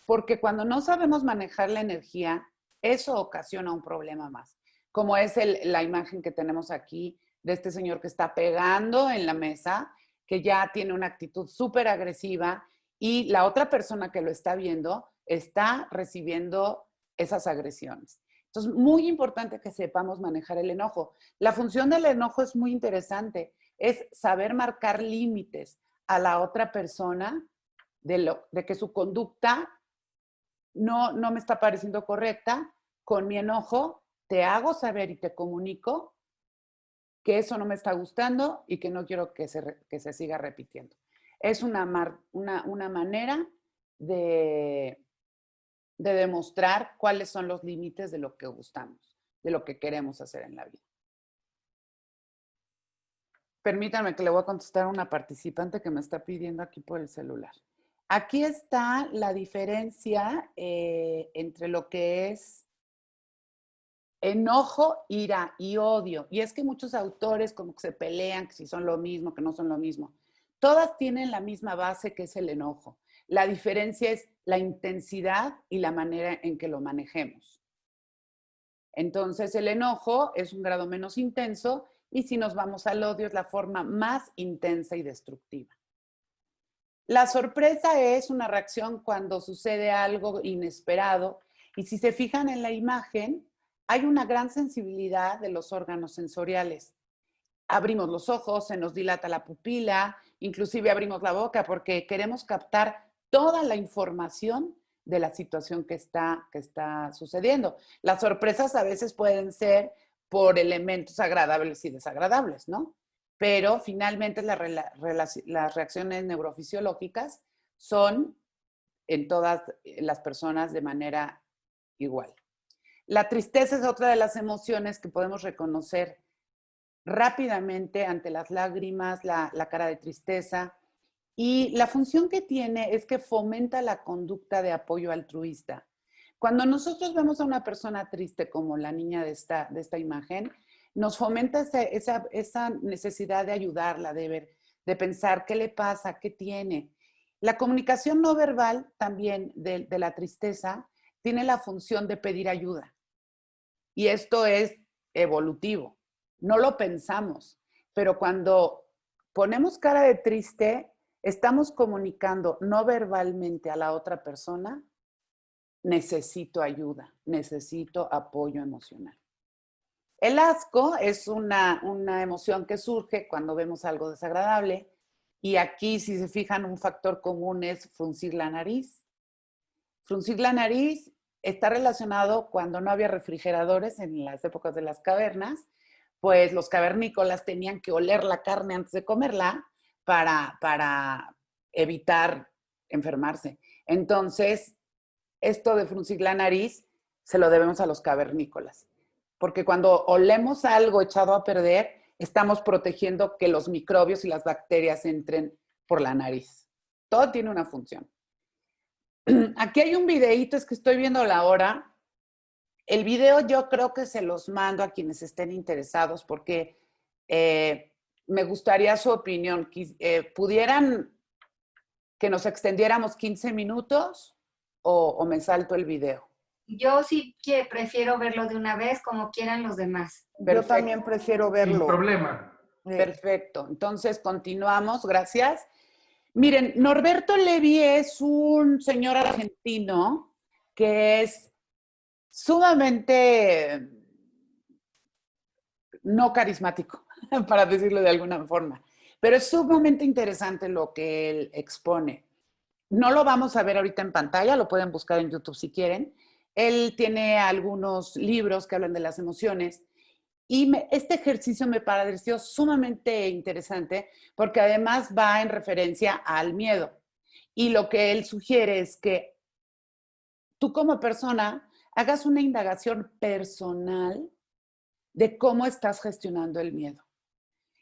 porque cuando no sabemos manejar la energía, eso ocasiona un problema más, como es la imagen que tenemos aquí de este señor que está pegando en la mesa, que ya tiene una actitud súper agresiva y la otra persona que lo está viendo está recibiendo esas agresiones. Entonces, muy importante que sepamos manejar el enojo. La función del enojo es muy interesante, es saber marcar límites a la otra persona de que su conducta no me está pareciendo correcta, con mi enojo te hago saber y te comunico que eso no me está gustando y que no quiero que se siga repitiendo. Es una manera de demostrar cuáles son los límites de lo que gustamos, de lo que queremos hacer en la vida. Permítanme que le voy a contestar a una participante que me está pidiendo aquí por el celular. Aquí está la diferencia entre lo que es enojo, ira y odio. Y es que muchos autores como que se pelean, que si son lo mismo, que no son lo mismo. Todas tienen la misma base, que es el enojo. La diferencia es la intensidad y la manera en que lo manejemos. Entonces, el enojo es un grado menos intenso y si nos vamos al odio es la forma más intensa y destructiva. La sorpresa es una reacción cuando sucede algo inesperado y si se fijan en la imagen, hay una gran sensibilidad de los órganos sensoriales. Abrimos los ojos, se nos dilata la pupila, inclusive abrimos la boca porque queremos captar toda la información de la situación que está sucediendo. Las sorpresas a veces pueden ser por elementos agradables y desagradables, ¿no? Pero finalmente las reacciones neurofisiológicas son en todas las personas de manera igual. La tristeza es otra de las emociones que podemos reconocer rápidamente ante las lágrimas, la cara de tristeza. Y la función que tiene es que fomenta la conducta de apoyo altruista. Cuando nosotros vemos a una persona triste como la niña de esta imagen, nos fomenta esa necesidad de ayudarla, de pensar qué le pasa, qué tiene. La comunicación no verbal también de la tristeza tiene la función de pedir ayuda. Y esto es evolutivo. No lo pensamos, pero cuando ponemos cara de triste, estamos comunicando no verbalmente a la otra persona, necesito ayuda, necesito apoyo emocional. El asco es una emoción que surge cuando vemos algo desagradable y aquí, si se fijan, un factor común es fruncir la nariz. Fruncir la nariz está relacionado cuando no había refrigeradores en las épocas de las cavernas, pues los cavernícolas tenían que oler la carne antes de comerla para evitar enfermarse. Entonces, esto de fruncir la nariz se lo debemos a los cavernícolas, porque cuando olemos algo echado a perder, estamos protegiendo que los microbios y las bacterias entren por la nariz. Todo tiene una función. Aquí hay un videíto, es que estoy viendo la hora. El video yo creo que se los mando a quienes estén interesados porque me gustaría su opinión. ¿Pudieran que nos extendiéramos 15 minutos o me salto el video? Yo sí que prefiero verlo de una vez, como quieran los demás. Perfecto. Yo también prefiero verlo. Sin problema. Perfecto. Entonces, continuamos. Gracias. Miren, Norberto Levi es un señor argentino que es sumamente no carismático, para decirlo de alguna forma, pero es sumamente interesante lo que él expone. No lo vamos a ver ahorita en pantalla, lo pueden buscar en YouTube si quieren. Él tiene algunos libros que hablan de las emociones y este ejercicio me pareció sumamente interesante porque además va en referencia al miedo. Y lo que él sugiere es que tú como persona hagas una indagación personal de cómo estás gestionando el miedo.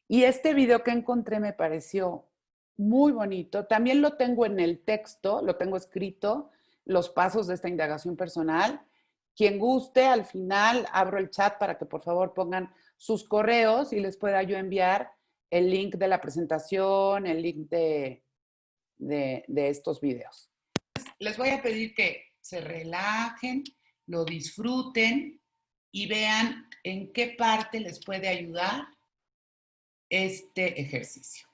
Y este video que encontré me pareció muy bonito. También lo tengo en el texto, lo tengo escrito, los pasos de esta indagación personal. Quien guste, al final abro el chat para que por favor pongan sus correos y les pueda yo enviar el link de la presentación, el link de estos videos. Les voy a pedir que se relajen, lo disfruten y vean en qué parte les puede ayudar este ejercicio.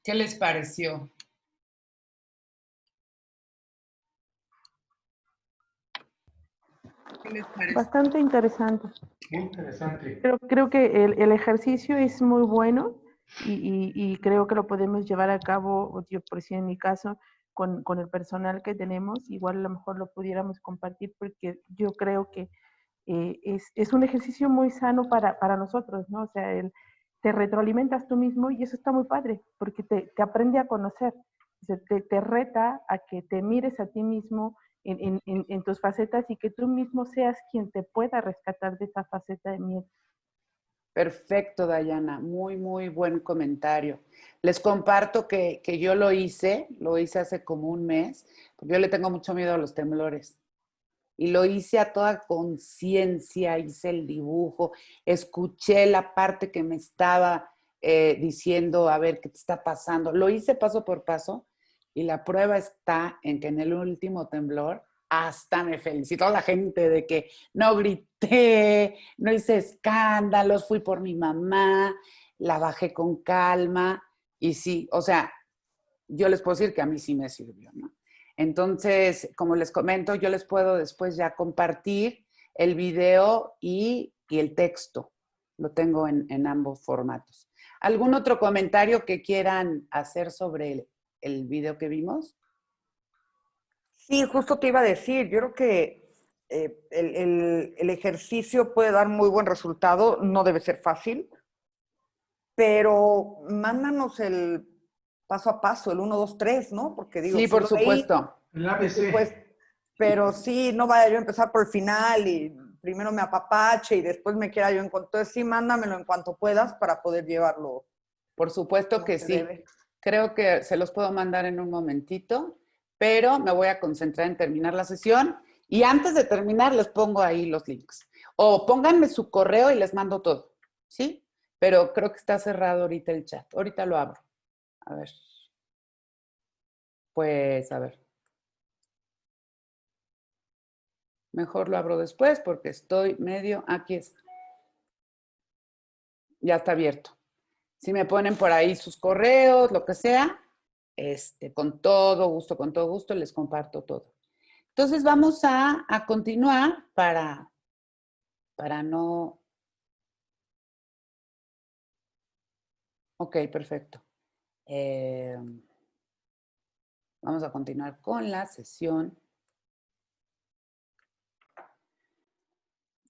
¿Qué les pareció? ¿Qué les pareció? Bastante interesante. Muy interesante. Creo que el ejercicio es muy bueno y creo que lo podemos llevar a cabo, yo por si en mi caso, con el personal que tenemos, igual a lo mejor lo pudiéramos compartir porque yo creo que es un ejercicio muy sano para nosotros, ¿no? O sea, te retroalimentas tú mismo y eso está muy padre porque te aprende a conocer, o sea, te reta a que te mires a ti mismo en tus facetas y que tú mismo seas quien te pueda rescatar de esa faceta de miedo. Perfecto, Dayana. Muy, muy buen comentario. Les comparto que yo lo hice hace como un mes, porque yo le tengo mucho miedo a los temblores. Y lo hice a toda conciencia, hice el dibujo, escuché la parte que me estaba diciendo, a ver qué te está pasando. Lo hice paso por paso y la prueba está en que en el último temblor hasta me felicitó la gente de que no grité, no hice escándalos, fui por mi mamá, la bajé con calma y sí, o sea, yo les puedo decir que a mí sí me sirvió, ¿no? Entonces, como les comento, yo les puedo después ya compartir el video y el texto. Lo tengo en ambos formatos. ¿Algún otro comentario que quieran hacer sobre el video que vimos? Sí, justo te iba a decir, yo creo que el ejercicio puede dar muy buen resultado, no debe ser fácil, pero mándanos el paso a paso, el 1, 2, 3, ¿no? Porque digo, Sí, sí por lo leí, supuesto. El ABC. pues, pero sí, no vaya yo a empezar por el final y primero me apapache y después me quiera yo encontrar. Entonces sí, mándamelo en cuanto puedas para poder llevarlo. Por supuesto como que se sí. debe. Creo que se los puedo mandar en un momentito, pero me voy a concentrar en terminar la sesión y antes de terminar les pongo ahí los links. O pónganme su correo y les mando todo, ¿sí? Pero creo que está cerrado ahorita el chat. Ahorita lo abro. A ver. Pues, a ver. Mejor lo abro después porque estoy medio... Aquí está. Ya está abierto. Si me ponen por ahí sus correos, lo que sea, con todo gusto, les comparto todo. Entonces vamos a continuar para no... Ok, perfecto. Vamos a continuar con la sesión.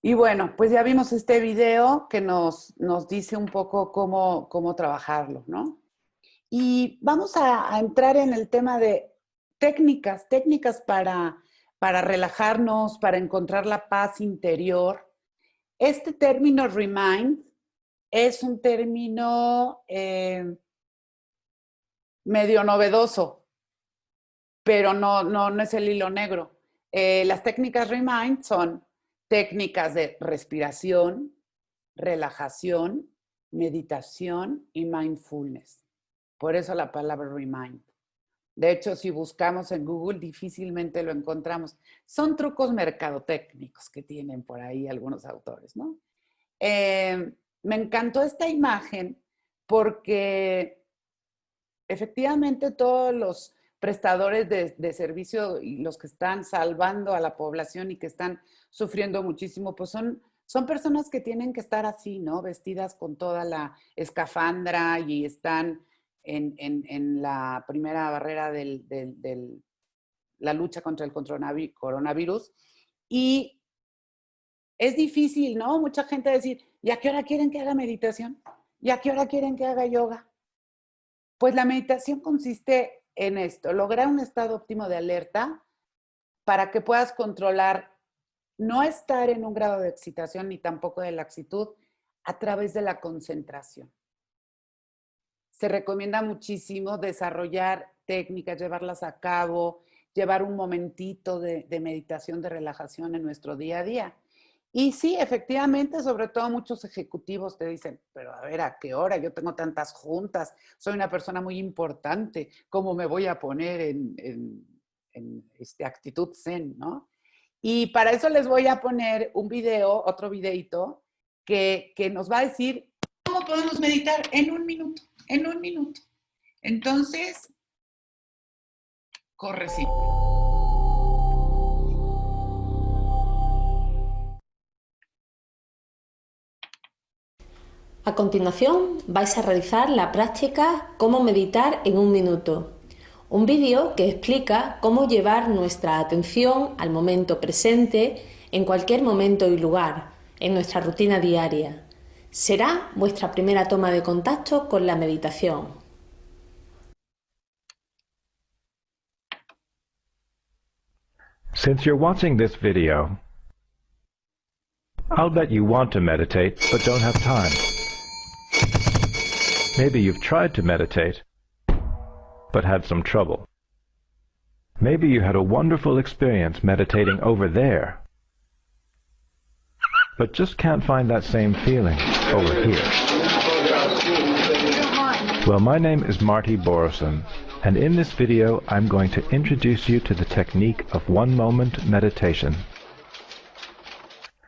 Y bueno, pues ya vimos este video que nos dice un poco cómo trabajarlo, ¿no? Y vamos a entrar en el tema de técnicas para relajarnos, para encontrar la paz interior. Este término remind es un término medio novedoso, pero no es el hilo negro. Las técnicas remind son técnicas de respiración, relajación, meditación y mindfulness. Por eso la palabra remind. De hecho, si buscamos en Google, difícilmente lo encontramos. Son trucos mercadotécnicos que tienen por ahí algunos autores, ¿no? Me encantó esta imagen porque efectivamente todos los prestadores de servicio y los que están salvando a la población y que están sufriendo muchísimo, pues son personas que tienen que estar así, ¿no? Vestidas con toda la escafandra y están en la primera barrera de la lucha contra el coronavirus. Y es difícil, ¿no? Mucha gente decir, ¿y a qué hora quieren que haga meditación? ¿Y a qué hora quieren que haga yoga? Pues la meditación consiste en esto, lograr un estado óptimo de alerta para que puedas controlar, no estar en un grado de excitación ni tampoco de laxitud a través de la concentración. Se recomienda muchísimo desarrollar técnicas, llevarlas a cabo, llevar un momentito de meditación, de relajación en nuestro día a día. Y sí, efectivamente, sobre todo muchos ejecutivos te dicen, pero a ver, ¿a qué hora? Yo tengo tantas juntas, soy una persona muy importante, ¿cómo me voy a poner en actitud zen, ¿no? Y para eso les voy a poner un video, otro videito, que nos va a decir cómo podemos meditar en un minuto, en un minuto. Entonces, corre sí. A continuación vais a realizar la práctica Cómo meditar en un minuto, un vídeo que explica cómo llevar nuestra atención al momento presente en cualquier momento y lugar, en nuestra rutina diaria. Será vuestra primera toma de contacto con la meditación. Since you're watching this video, I'll bet you want to meditate but don't have time. Maybe you've tried to meditate, but had some trouble. Maybe you had a wonderful experience meditating over there, but just can't find that same feeling over here. Well, my name is Marty Borison, and in this video I'm going to introduce you to the technique of one-moment meditation.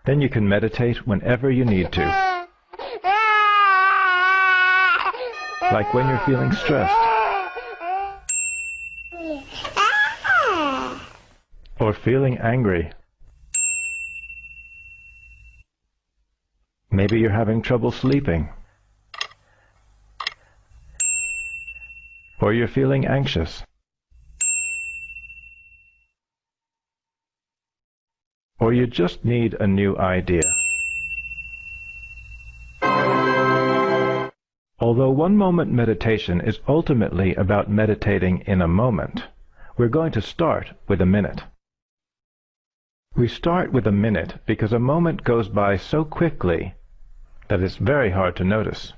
Then you can meditate whenever you need to. Like when you're feeling stressed, or feeling angry. Maybe you're having trouble sleeping, or you're feeling anxious, or you just need a new idea. Although one-moment meditation is ultimately about meditating in a moment, we're going to start with a minute. We start with a minute because a moment goes by so quickly that it's very hard to notice.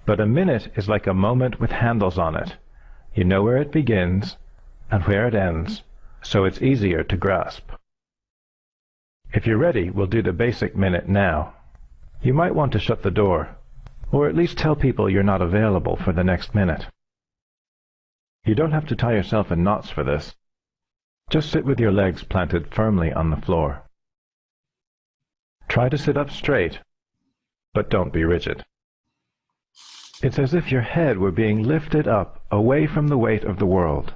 But a minute is like a moment with handles on it. You know where it begins and where it ends, so it's easier to grasp. If you're ready, we'll do the basic minute now. You might want to shut the door, or at least tell people you're not available for the next minute. You don't have to tie yourself in knots for this. Just sit with your legs planted firmly on the floor. Try to sit up straight, but don't be rigid. It's as if your head were being lifted up away from the weight of the world.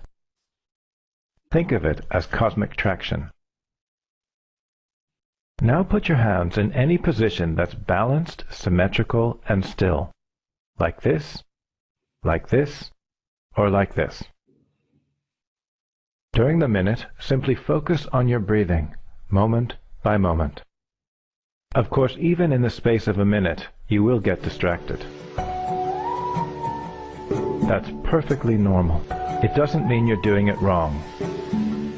Think of it as cosmic traction. Now put your hands in any position that's balanced, symmetrical, and still. Like this, or like this. During the minute, simply focus on your breathing, moment by moment. Of course, even in the space of a minute, you will get distracted. That's perfectly normal. It doesn't mean you're doing it wrong.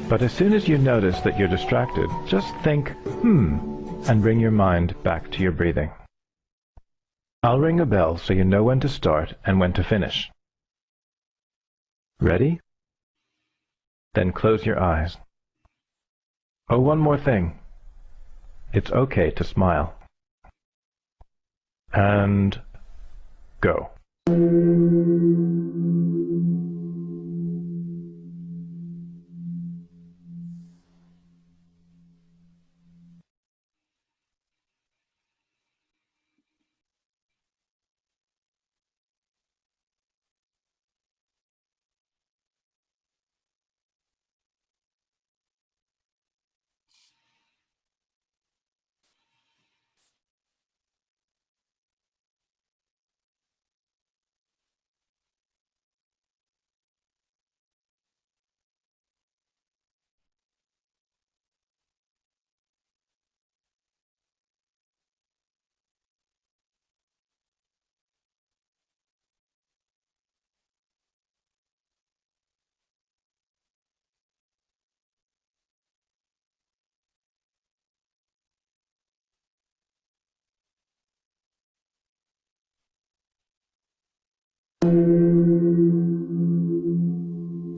But as soon as you notice that you're distracted, just think, and bring your mind back to your breathing. I'll ring a bell so you know when to start and when to finish. Ready? Then close your eyes. Oh, one more thing. It's okay to smile. And go.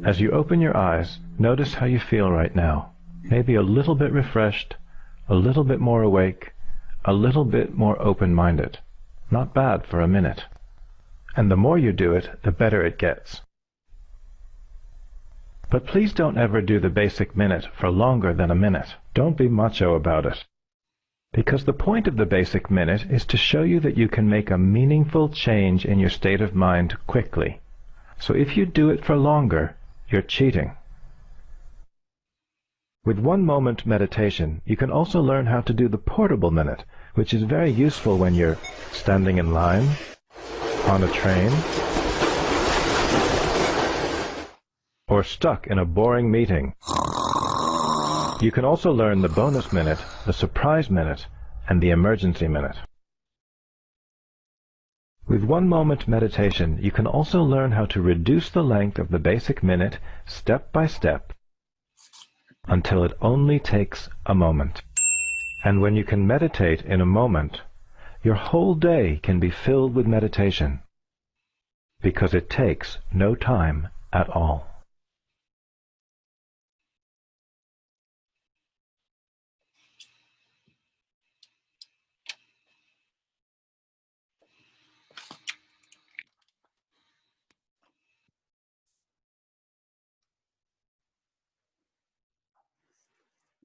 As you open your eyes, notice how you feel right now. Maybe a little bit refreshed, a little bit more awake, a little bit more open-minded. Not bad for a minute. And the more you do it, the better it gets. But please don't ever do the basic minute for longer than a minute. Don't be macho about it. Because the point of the basic minute is to show you that you can make a meaningful change in your state of mind quickly, So if you do it for longer, you're cheating. With 1-moment meditation, you can also learn how to do the portable minute, which is very useful when you're standing in line, on a train, or stuck in a boring meeting. You can also learn the bonus minute, the surprise minute, and the emergency minute. With 1-moment meditation, you can also learn how to reduce the length of the basic minute step by step until it only takes a moment. And when you can meditate in a moment, your whole day can be filled with meditation, because it takes no time at all.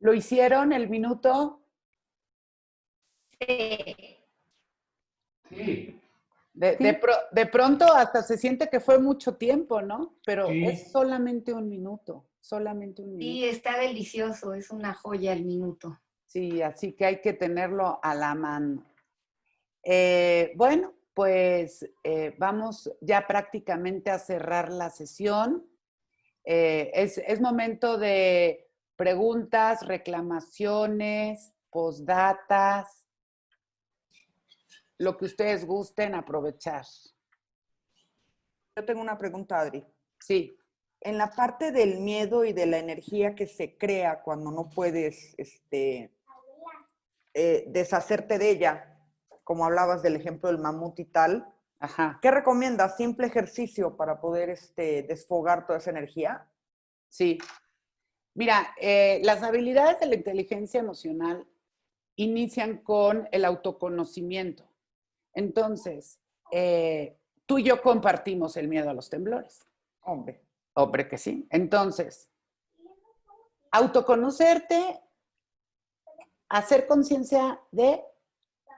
¿Lo hicieron el minuto? Sí. De pronto hasta se siente que fue mucho tiempo, ¿no? Pero Sí. es solamente un minuto, solamente un minuto. Sí, está delicioso, es una joya el minuto. Sí, así que hay que tenerlo a la mano. Bueno, pues vamos ya prácticamente a cerrar la sesión. Es momento de preguntas, reclamaciones, postdatas, lo que ustedes gusten aprovechar. Yo tengo una pregunta, Adri. Sí. En la parte del miedo y de la energía que se crea cuando no puedes deshacerte de ella, como hablabas del ejemplo del mamut y tal, Ajá. ¿qué recomiendas? ¿Simple ejercicio para poder desfogar toda esa energía? Sí. Mira, las habilidades de la inteligencia emocional inician con el autoconocimiento. Entonces, tú y yo compartimos el miedo a los temblores. Hombre. Hombre que sí. Entonces, autoconocerte, hacer conciencia de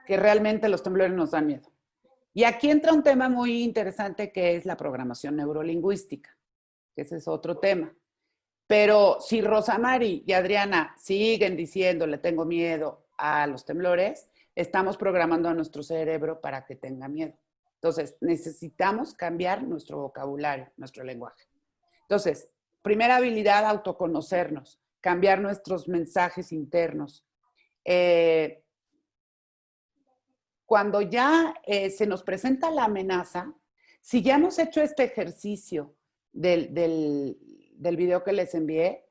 que realmente los temblores nos dan miedo. Y aquí entra un tema muy interesante que es la programación neurolingüística, que ese es otro tema. Pero si Rosamari y Adriana siguen diciendo le tengo miedo a los temblores, estamos programando a nuestro cerebro para que tenga miedo. Entonces, necesitamos cambiar nuestro vocabulario, nuestro lenguaje. Entonces, primera habilidad, autoconocernos, cambiar nuestros mensajes internos. Cuando ya se nos presenta la amenaza, si ya hemos hecho este ejercicio del video que les envié,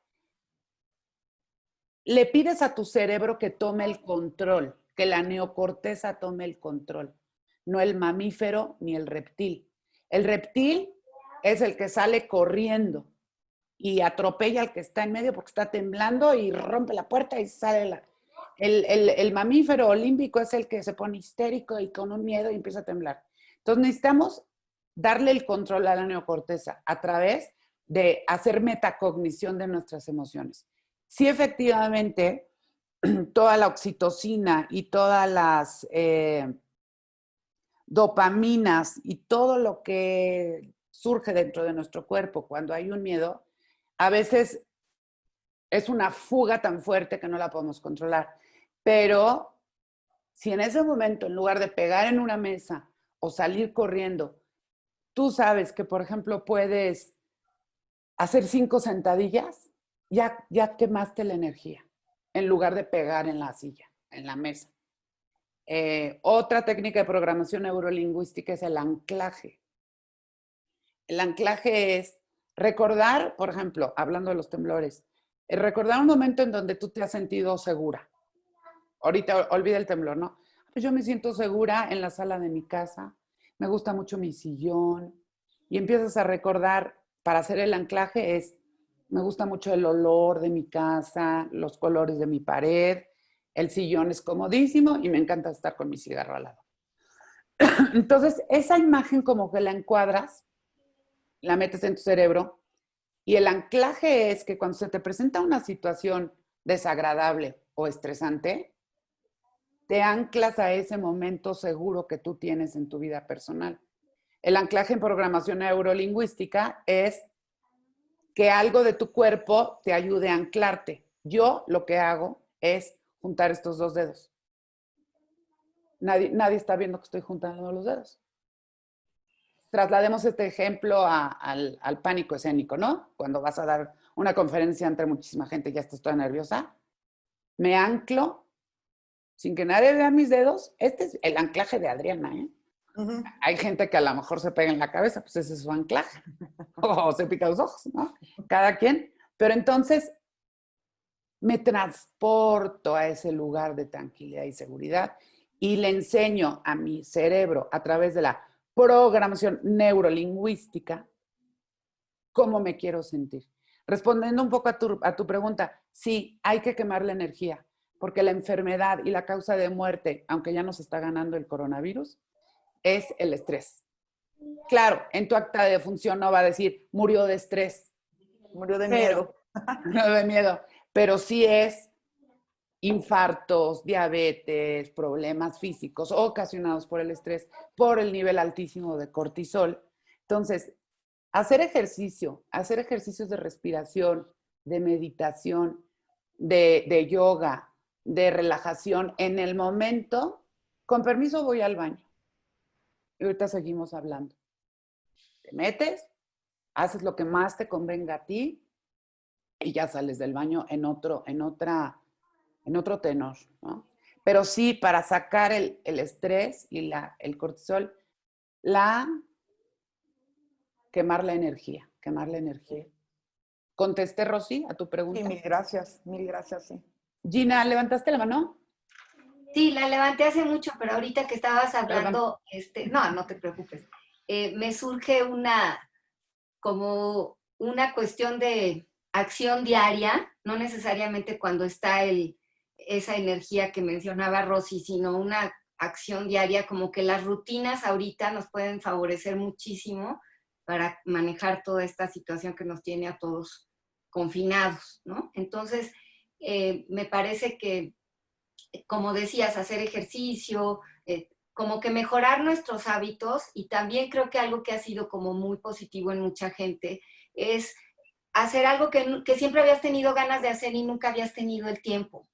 le pides a tu cerebro que tome el control, que la neocorteza tome el control, no el mamífero ni el reptil. El reptil es el que sale corriendo y atropella al que está en medio porque está temblando y rompe la puerta y sale el mamífero límbico es el que se pone histérico y con un miedo y empieza a temblar. Entonces necesitamos darle el control a la neocorteza a través de hacer metacognición de nuestras emociones. Sí, efectivamente, toda la oxitocina y todas las dopaminas y todo lo que surge dentro de nuestro cuerpo cuando hay un miedo, a veces es una fuga tan fuerte que no la podemos controlar. Pero si en ese momento, en lugar de pegar en una mesa o salir corriendo, tú sabes que, por ejemplo, puedes hacer 5 sentadillas, ya quemaste la energía, en lugar de pegar en la silla, en la mesa. Otra técnica de programación neurolingüística es el anclaje. El anclaje es recordar, por ejemplo, hablando de los temblores, recordar un momento en donde tú te has sentido segura. Ahorita olvida el temblor, ¿no? Pues yo me siento segura en la sala de mi casa, me gusta mucho mi sillón, y empiezas a recordar, para hacer el anclaje me gusta mucho el olor de mi casa, los colores de mi pared, el sillón es comodísimo y me encanta estar con mi cigarro al lado. Entonces, esa imagen como que la encuadras, la metes en tu cerebro, y el anclaje es que cuando se te presenta una situación desagradable o estresante, te anclas a ese momento seguro que tú tienes en tu vida personal. El anclaje en programación neurolingüística es que algo de tu cuerpo te ayude a anclarte. Yo lo que hago es juntar estos dos dedos. Nadie está viendo que estoy juntando los dedos. Traslademos este ejemplo al pánico escénico, ¿no? Cuando vas a dar una conferencia entre muchísima gente, ya estás toda nerviosa. Me anclo sin que nadie vea mis dedos. Este es el anclaje de Adriana, ¿eh? Ujú. Hay gente que a lo mejor se pega en la cabeza, pues ese es su anclaje. O se pica los ojos, ¿no? Cada quien. Pero entonces me transporto a ese lugar de tranquilidad y seguridad y le enseño a mi cerebro a través de la programación neurolingüística cómo me quiero sentir. Respondiendo un poco a tu pregunta, sí, hay que quemar la energía, porque la enfermedad y la causa de muerte, aunque ya nos está ganando el coronavirus, es el estrés. Claro, en tu acta de defunción no va a decir murió de estrés. Murió de miedo. Murió de miedo. Pero sí es infartos, diabetes, problemas físicos ocasionados por el estrés, por el nivel altísimo de cortisol. Entonces, hacer ejercicios de respiración, de meditación, de yoga, de relajación en el momento, con permiso voy al baño. Y ahorita seguimos hablando. Te metes, haces lo que más te convenga a ti y ya sales del baño en otro tenor, ¿no? Pero sí, para sacar el estrés y el cortisol, quemar la energía. ¿Contesté, Rosy, a tu pregunta? Sí, mil gracias, sí. Gina, ¿levantaste la mano? Sí, la levanté hace mucho, pero ahorita que estabas hablando, no te preocupes. Me surge como una cuestión de acción diaria, no necesariamente cuando está esa energía que mencionaba Rosy, sino una acción diaria, como que las rutinas ahorita nos pueden favorecer muchísimo para manejar toda esta situación que nos tiene a todos confinados, ¿no? Entonces, me parece que, como decías, hacer ejercicio, como que mejorar nuestros hábitos, y también creo que algo que ha sido como muy positivo en mucha gente es hacer algo que siempre habías tenido ganas de hacer y nunca habías tenido el tiempo.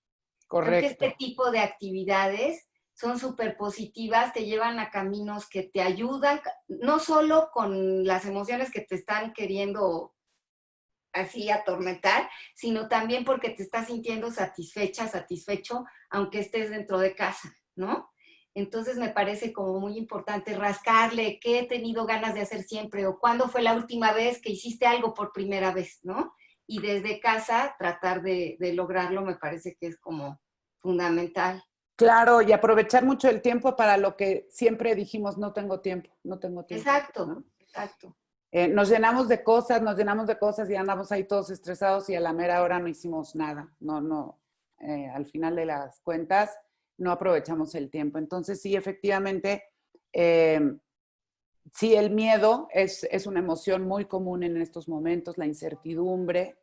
Correcto. Creo que este tipo de actividades son súper positivas, te llevan a caminos que te ayudan, no solo con las emociones que te están queriendo así atormentar, sino también porque te estás sintiendo satisfecho, aunque estés dentro de casa, ¿no? Entonces me parece como muy importante rascarle qué he tenido ganas de hacer siempre o cuándo fue la última vez que hiciste algo por primera vez, ¿no? Y desde casa tratar de lograrlo me parece que es como fundamental. Claro, y aprovechar mucho el tiempo para lo que siempre dijimos, no tengo tiempo. Exacto, ¿no? exacto. Nos llenamos de cosas y andamos ahí todos estresados y a la mera hora no hicimos nada. Al final de las cuentas no aprovechamos el tiempo. Entonces sí, efectivamente, sí, el miedo es una emoción muy común en estos momentos, la incertidumbre,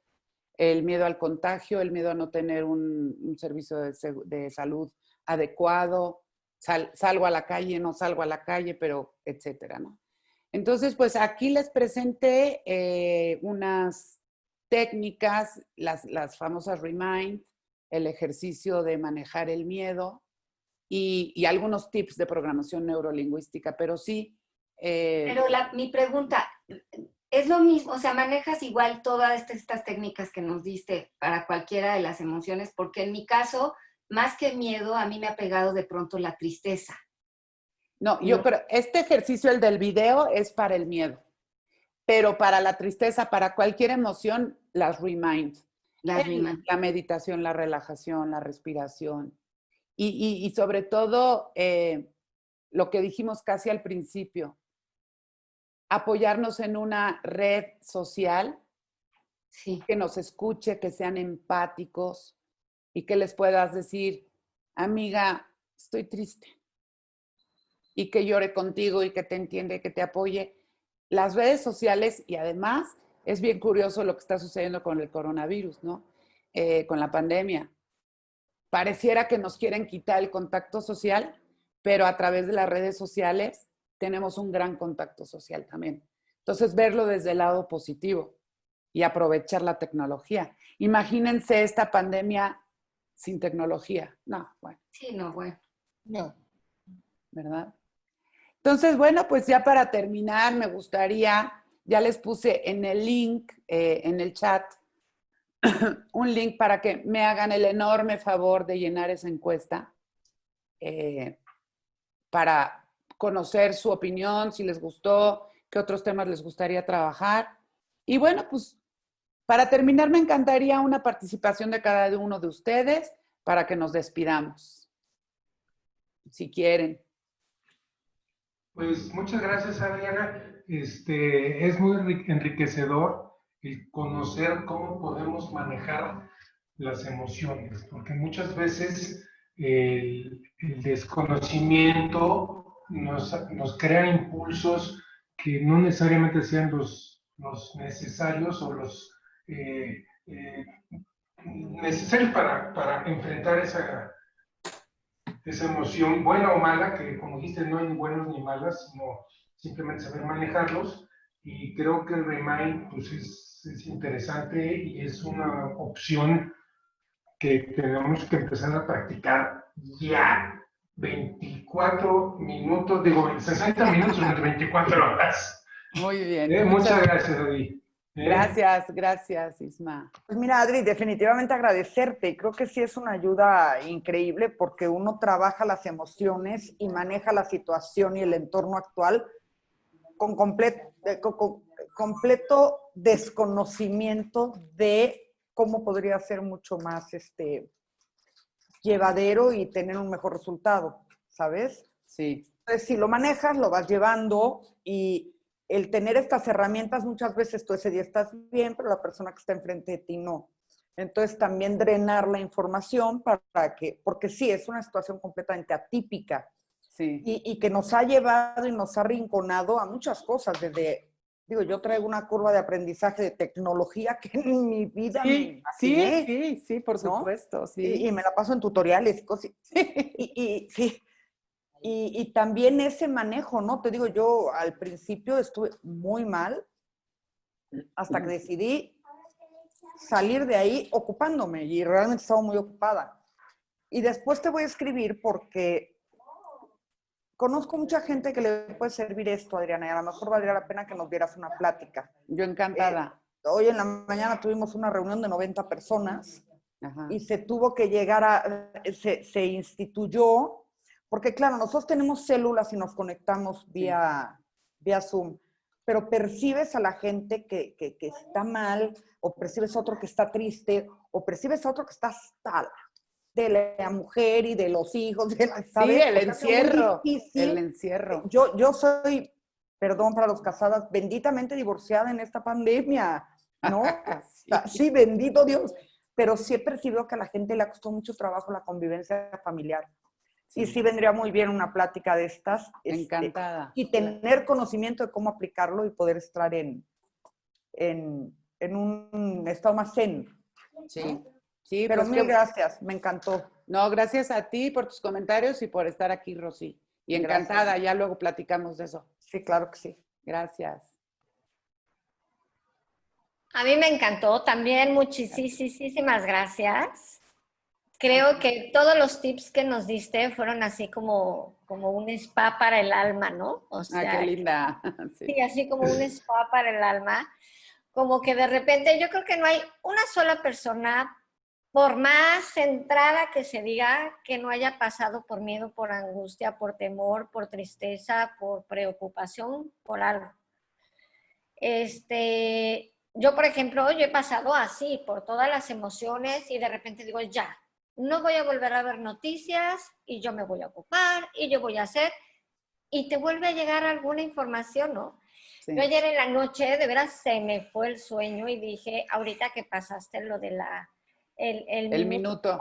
el miedo al contagio, el miedo a no tener un servicio de salud adecuado, salgo a la calle, no salgo a la calle, pero etcétera, ¿no? Entonces, pues aquí les presenté unas técnicas, las famosas Remind, el ejercicio de manejar el miedo y algunos tips de programación neurolingüística, pero sí. Pero mi pregunta, es lo mismo, o sea, manejas igual todas estas técnicas que nos diste para cualquiera de las emociones, porque en mi caso, más que miedo, a mí me ha pegado de pronto la tristeza. No, pero este ejercicio, el del video, es para el miedo. Pero para la tristeza, para cualquier emoción, las Remind. La meditación, la relajación, la respiración. Y sobre todo, lo que dijimos casi al principio, apoyarnos en una red social que nos escuche, que sean empáticos y que les puedas decir, amiga, estoy triste. Y que llore contigo y que te entiende, que te apoye. Las redes sociales, y además es bien curioso lo que está sucediendo con el coronavirus, ¿no? Con la pandemia. Pareciera que nos quieren quitar el contacto social, pero a través de las redes sociales tenemos un gran contacto social también. Entonces, verlo desde el lado positivo y aprovechar la tecnología. Imagínense esta pandemia sin tecnología. No, bueno. Sí, no, bueno. No. ¿Verdad? Entonces, bueno, pues ya para terminar, me gustaría, ya les puse en el link, en el chat, un link para que me hagan el enorme favor de llenar esa encuesta para conocer su opinión, si les gustó, qué otros temas les gustaría trabajar. Y bueno, pues para terminar, me encantaría una participación de cada uno de ustedes para que nos despidamos, si quieren. Pues muchas gracias, Adriana. Es muy enriquecedor el conocer cómo podemos manejar las emociones, porque muchas veces el desconocimiento nos crea impulsos que no necesariamente sean los necesarios o los necesarios para enfrentar esa emoción, buena o mala, que como dijiste, no hay ni buenos ni malas, sino simplemente saber manejarlos. Y creo que el Remind pues es interesante y es una opción que tenemos que empezar a practicar ya. 24 minutos, digo, 60 minutos durante 24 horas. Muy bien. Muchas gracias, Adi. Gracias, Isma. Pues mira, Adri, definitivamente agradecerte. Y creo que sí es una ayuda increíble porque uno trabaja las emociones y maneja la situación y el entorno actual con completo desconocimiento de cómo podría ser mucho más llevadero y tener un mejor resultado, ¿sabes? Sí. Entonces, si lo manejas, lo vas llevando y el tener estas herramientas, muchas veces tú ese día estás bien, pero la persona que está enfrente de ti no. Entonces, también drenar la información porque sí, es una situación completamente atípica. Sí. Y que nos ha llevado y nos ha arrinconado a muchas cosas, yo traigo una curva de aprendizaje de tecnología que en mi vida me imaginé. Sí, por supuesto, ¿no? sí. Y me la paso en tutoriales y cosas. Y también ese manejo, ¿no? Te digo, yo al principio estuve muy mal hasta que decidí salir de ahí ocupándome y realmente estaba muy ocupada. Y después te voy a escribir porque conozco mucha gente que le puede servir esto, Adriana, y a lo mejor valdría la pena que nos dieras una plática. Yo encantada. Hoy en la mañana tuvimos una reunión de 90 personas. Ajá. Y se tuvo que llegar se instituyó, porque claro, nosotros tenemos células y nos conectamos vía Zoom, pero percibes a la gente que está mal, o percibes a otro que está triste, o percibes a otro que está hasta de la mujer y de los hijos, ¿sabes? Sí, el encierro. El encierro. Yo soy, perdón para los casadas, benditamente divorciada en esta pandemia, ¿no? Sí, bendito Dios. Pero sí he percibido que a la gente le ha costado mucho trabajo la convivencia familiar. Sí. Y sí vendría muy bien una plática de estas. Encantada. Y tener conocimiento de cómo aplicarlo y poder estar en un estado más zen. Sí. ¿No? Sí, pero pues mil gracias, me encantó. No, gracias a ti por tus comentarios y por estar aquí, Rosy. Y encantada, gracias. Ya luego platicamos de eso. Sí, claro que sí. Gracias. A mí me encantó también, muchísimas gracias. Creo que todos los tips que nos diste fueron así como un spa para el alma, ¿no? O sea, qué linda. Sí, así como un spa para el alma. Como que de repente yo creo que no hay una sola persona, por más centrada que se diga, que no haya pasado por miedo, por angustia, por temor, por tristeza, por preocupación, por algo. Yo, por ejemplo, yo he pasado así, por todas las emociones y de repente digo, ya, no voy a volver a ver noticias y yo me voy a ocupar y yo voy a hacer, y te vuelve a llegar alguna información, ¿no? Sí. Yo ayer en la noche, de veras, se me fue el sueño y dije, ahorita que pasaste lo de el minuto,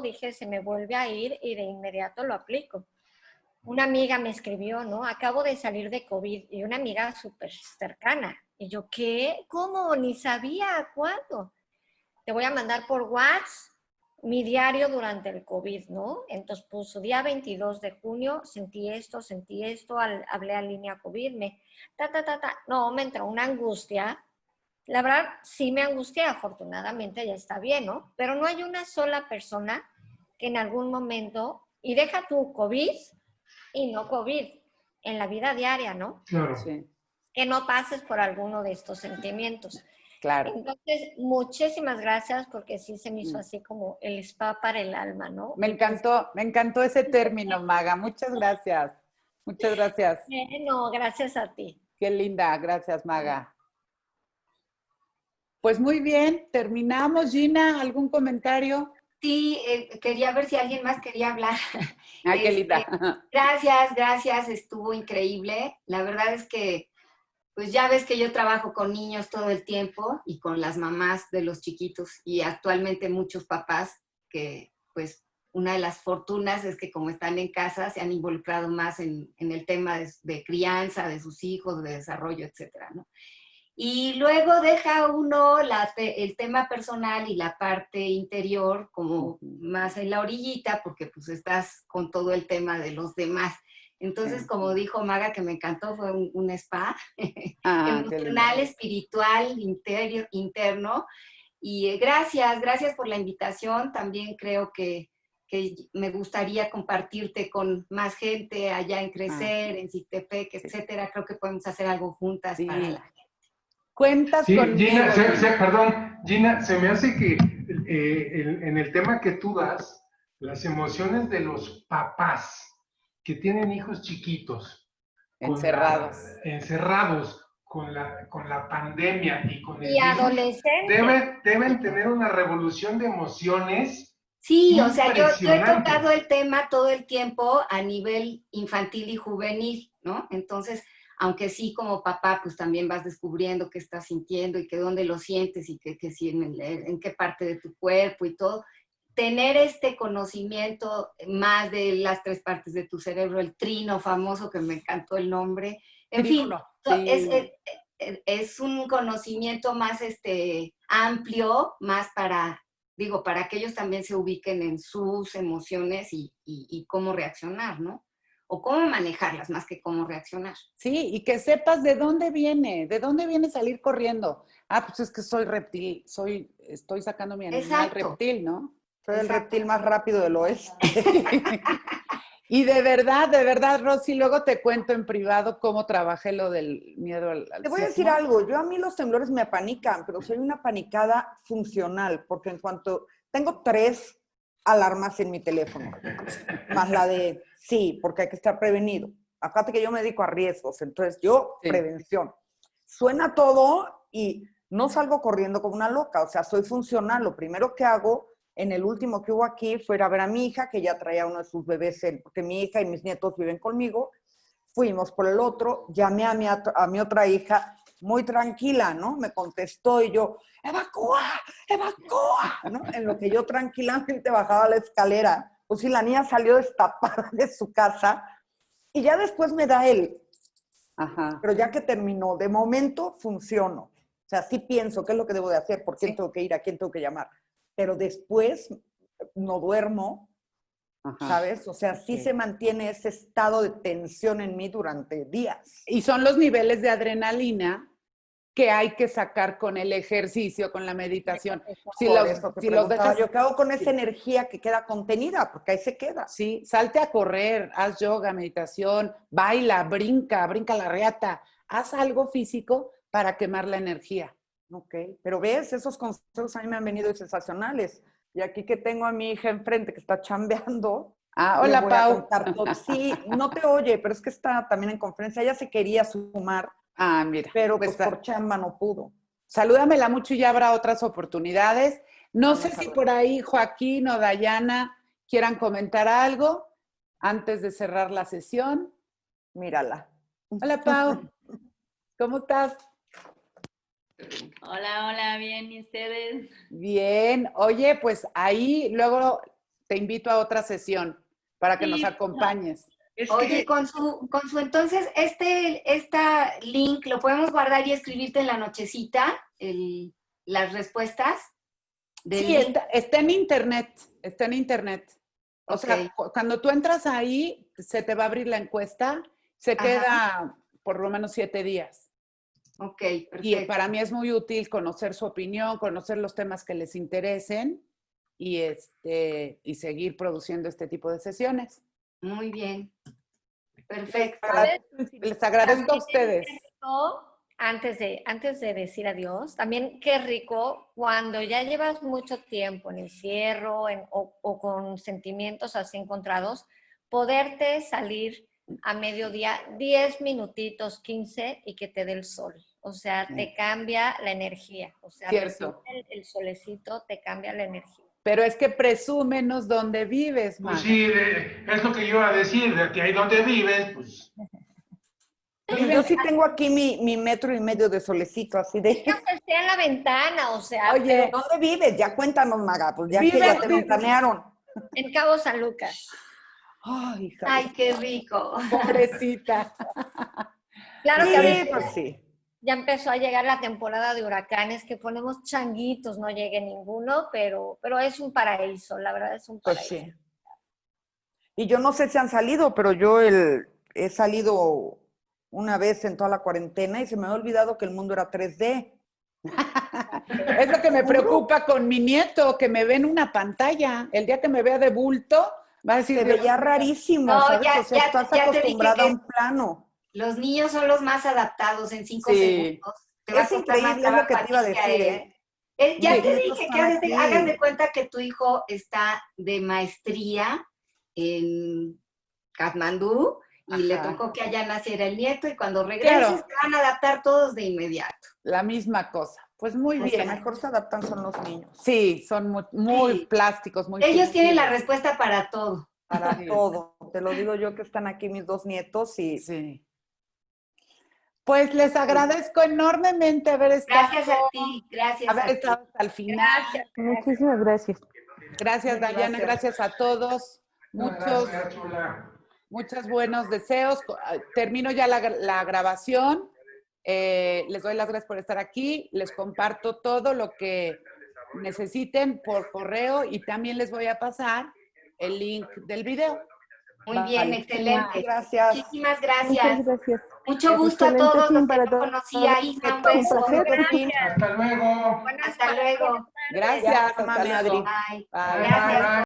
dije, se me vuelve a ir y de inmediato lo aplico. Una amiga me escribió, ¿no? Acabo de salir de COVID, y una amiga súper cercana. Y yo, ¿qué? ¿Cómo? Ni sabía cuándo. Te voy a mandar por WhatsApp mi diario durante el COVID, ¿no? Entonces puso día 22 de junio, sentí esto, hablé a línea COVID, no, me entró una angustia. La verdad, sí me angustié, afortunadamente ya está bien, ¿no? Pero no hay una sola persona que en algún momento, y deja tu COVID y no COVID, en la vida diaria, ¿no? Claro. Sí, Que no pases por alguno de estos sentimientos. claro. Entonces, muchísimas gracias porque sí se me hizo así como el spa para el alma, ¿no? Me encantó ese término, Maga. Muchas gracias. Muchas gracias. No, gracias a ti. Qué linda. Gracias, Maga. Pues muy bien, terminamos. Gina, ¿algún comentario? Sí, quería ver si alguien más quería hablar. Ay, qué linda. Gracias, estuvo increíble. La verdad es que, pues ya ves que yo trabajo con niños todo el tiempo y con las mamás de los chiquitos y actualmente muchos papás que, pues, una de las fortunas es que como están en casa se han involucrado más en el tema de crianza, de sus hijos, de desarrollo, etcétera, ¿no? Y luego deja uno el tema personal y la parte interior como más en la orillita, porque pues estás con todo el tema de los demás. Entonces, como dijo Maga, que me encantó, fue un spa emocional, espiritual, interno. Y gracias por la invitación. También creo que me gustaría compartirte con más gente allá en Crecer, en Citepec, etcétera. Creo que podemos hacer algo juntas para la gente. Cuentas Sí, conmigo. Gina, perdón, Gina, se me hace que en el tema que tú das, las emociones de los papás que tienen hijos chiquitos, encerrados con la pandemia y con el Y adolescentes. deben tener una revolución de emociones. Sí, o sea, yo he tocado el tema todo el tiempo a nivel infantil y juvenil, ¿no? Entonces, aunque sí como papá, pues también vas descubriendo qué estás sintiendo y que dónde lo sientes y que si en qué parte de tu cuerpo y todo. Tener este conocimiento más de las 3 partes de tu cerebro, el trino famoso, que me encantó el nombre. En fin, es un conocimiento más amplio, más para que ellos también se ubiquen en sus emociones y cómo reaccionar, ¿no? O cómo manejarlas más que cómo reaccionar. Sí, y que sepas de dónde viene salir corriendo. Ah, pues es que soy reptil, estoy sacando mi animal reptil, ¿no? Soy el reptil más rápido del oeste. Y de verdad, Rosy, luego te cuento en privado cómo trabajé lo del miedo al Te voy a decir algo, a mí los temblores me apanican, pero soy una panicada funcional, porque en cuanto tengo 3 alarmas en mi teléfono, más la de sí, porque hay que estar prevenido. Acuérdate que yo me dedico a riesgos, entonces prevención. Suena todo y no salgo corriendo como una loca, o sea, soy funcional. Lo primero que hago en el último que hubo aquí fue ir a ver a mi hija, que ya traía uno de sus bebés, porque mi hija y mis nietos viven conmigo. Fuimos por el otro, llamé a mi otra hija, muy tranquila, ¿no? Me contestó y yo, ¡evacúa! ¿No? En lo que yo tranquilamente bajaba la escalera. Pues sí, la niña salió destapada de su casa y ya después me da él. Ajá. Pero ya que terminó, de momento funciono. O sea, sí pienso qué es lo que debo de hacer, por quién tengo que ir, a quién tengo que llamar. Pero después no duermo, ¿sabes? O sea, sí se mantiene ese estado de tensión en mí durante días. Y son los niveles de adrenalina que hay que sacar con el ejercicio, con la meditación. Si los dejas, yo qué hago con esa energía que queda contenida, porque ahí se queda. Sí, salte a correr, haz yoga, meditación, baila, brinca la reata, haz algo físico para quemar la energía. Ok, pero ves, esos consejos a mí me han venido sensacionales. Y aquí que tengo a mi hija enfrente que está chambeando. Hola, Pau. Sí, no te oye, pero es que está también en conferencia. Ella se quería sumar. Mira. Pero pues por chamba no pudo. Salúdamela mucho y ya habrá otras oportunidades. No sé si por ahí Joaquín o Dayana quieran comentar algo antes de cerrar la sesión. Mírala. Hola, Pau. ¿Cómo estás? Hola, bien, ¿y ustedes? Bien. Oye, pues ahí luego te invito a otra sesión para que nos acompañes. Oye, con su entonces, esta link, ¿lo podemos guardar y escribirte en la nochecita, las respuestas? del Sí, link. está en internet, está en internet. O sea, cuando tú entras ahí, se te va a abrir la encuesta, se queda por lo menos 7 días. Ok, perfecto. Y para mí es muy útil conocer su opinión, conocer los temas que les interesen y seguir produciendo este tipo de sesiones. Muy bien. Perfecto. Les agradezco a ustedes. Antes de decir adiós, también qué rico cuando ya llevas mucho tiempo en encierro o con sentimientos así encontrados, poderte salir a mediodía 10 minutitos, 15 y que te dé el sol. O sea, te cambia la energía. O sea, Cierto. el solecito te cambia la energía. Pero es que presúmenos dónde vives, Pues Maga. sí, es lo que yo iba a decir, de que ahí donde vives, pues... Sí, yo sí tengo aquí mi 1.5 metros de solecito, así de... Yo que esté en la ventana, o sea, Oye, ¿dónde vives? Ya cuéntanos, Maga, pues ya que Vive- ya te vive- ventanearon. en Cabo San Lucas. Ay, hija. Ay, qué rico. pobrecita. Claro que Sí, ahorita pues sí. ya empezó a llegar la temporada de huracanes, que ponemos changuitos, no llegue ninguno, pero es un paraíso, la verdad es un Pues paraíso. sí. Y yo no sé si han salido, pero yo he salido una vez en toda la cuarentena y se me ha olvidado que el mundo era 3D. Es lo que me preocupa con mi nieto, que me ve en una pantalla. El día que me vea de bulto, va a decir... Se veía rarísimo, No, ¿sabes? ya- O sea, ya- estás ya te dije acostumbrada a que- un plano. Los niños son los más adaptados en 5 Sí. segundos. Te va a Es costar más increíble, es lo que trabajo te iba a ti que decir, él. ¿eh? Ya Mis te nietos dije que están aquí. hagas de cuenta que tu hijo está de maestría en Katmandú y le Ajá. tocó que allá naciera el nieto y cuando regreses Claro. se van a adaptar todos de inmediato. La misma cosa. Pues muy Los que bien. mejor se adaptan son los niños. Sí, son muy Sí. plásticos, muy Ellos tienen la flexibles. respuesta para todo. Para Sí. todo. Te lo digo yo que están aquí mis 2 nietos y Sí. Pues les agradezco enormemente haber estado, Gracias a ti, gracias haber a ti. estado hasta el final. Muchísimas gracias. Gracias, Dayana. Gracias a todos. Gracias, chula. Muchos buenos deseos. Termino ya la grabación. Les doy las gracias por estar aquí. Les comparto todo lo que necesiten por correo y también les voy a pasar el link del video. Muy bien, Vale. excelente. gracias. Muchísimas Muchas gracias. gracias. Mucho gusto a Excelente todos fin los que para no todos. conocía. Isma, un Un beso. placer. Hasta luego. Hasta luego. Gracias. Ya, Hasta mami, Adri. luego. Bye. Bye. Bye, Gracias. bye, bye.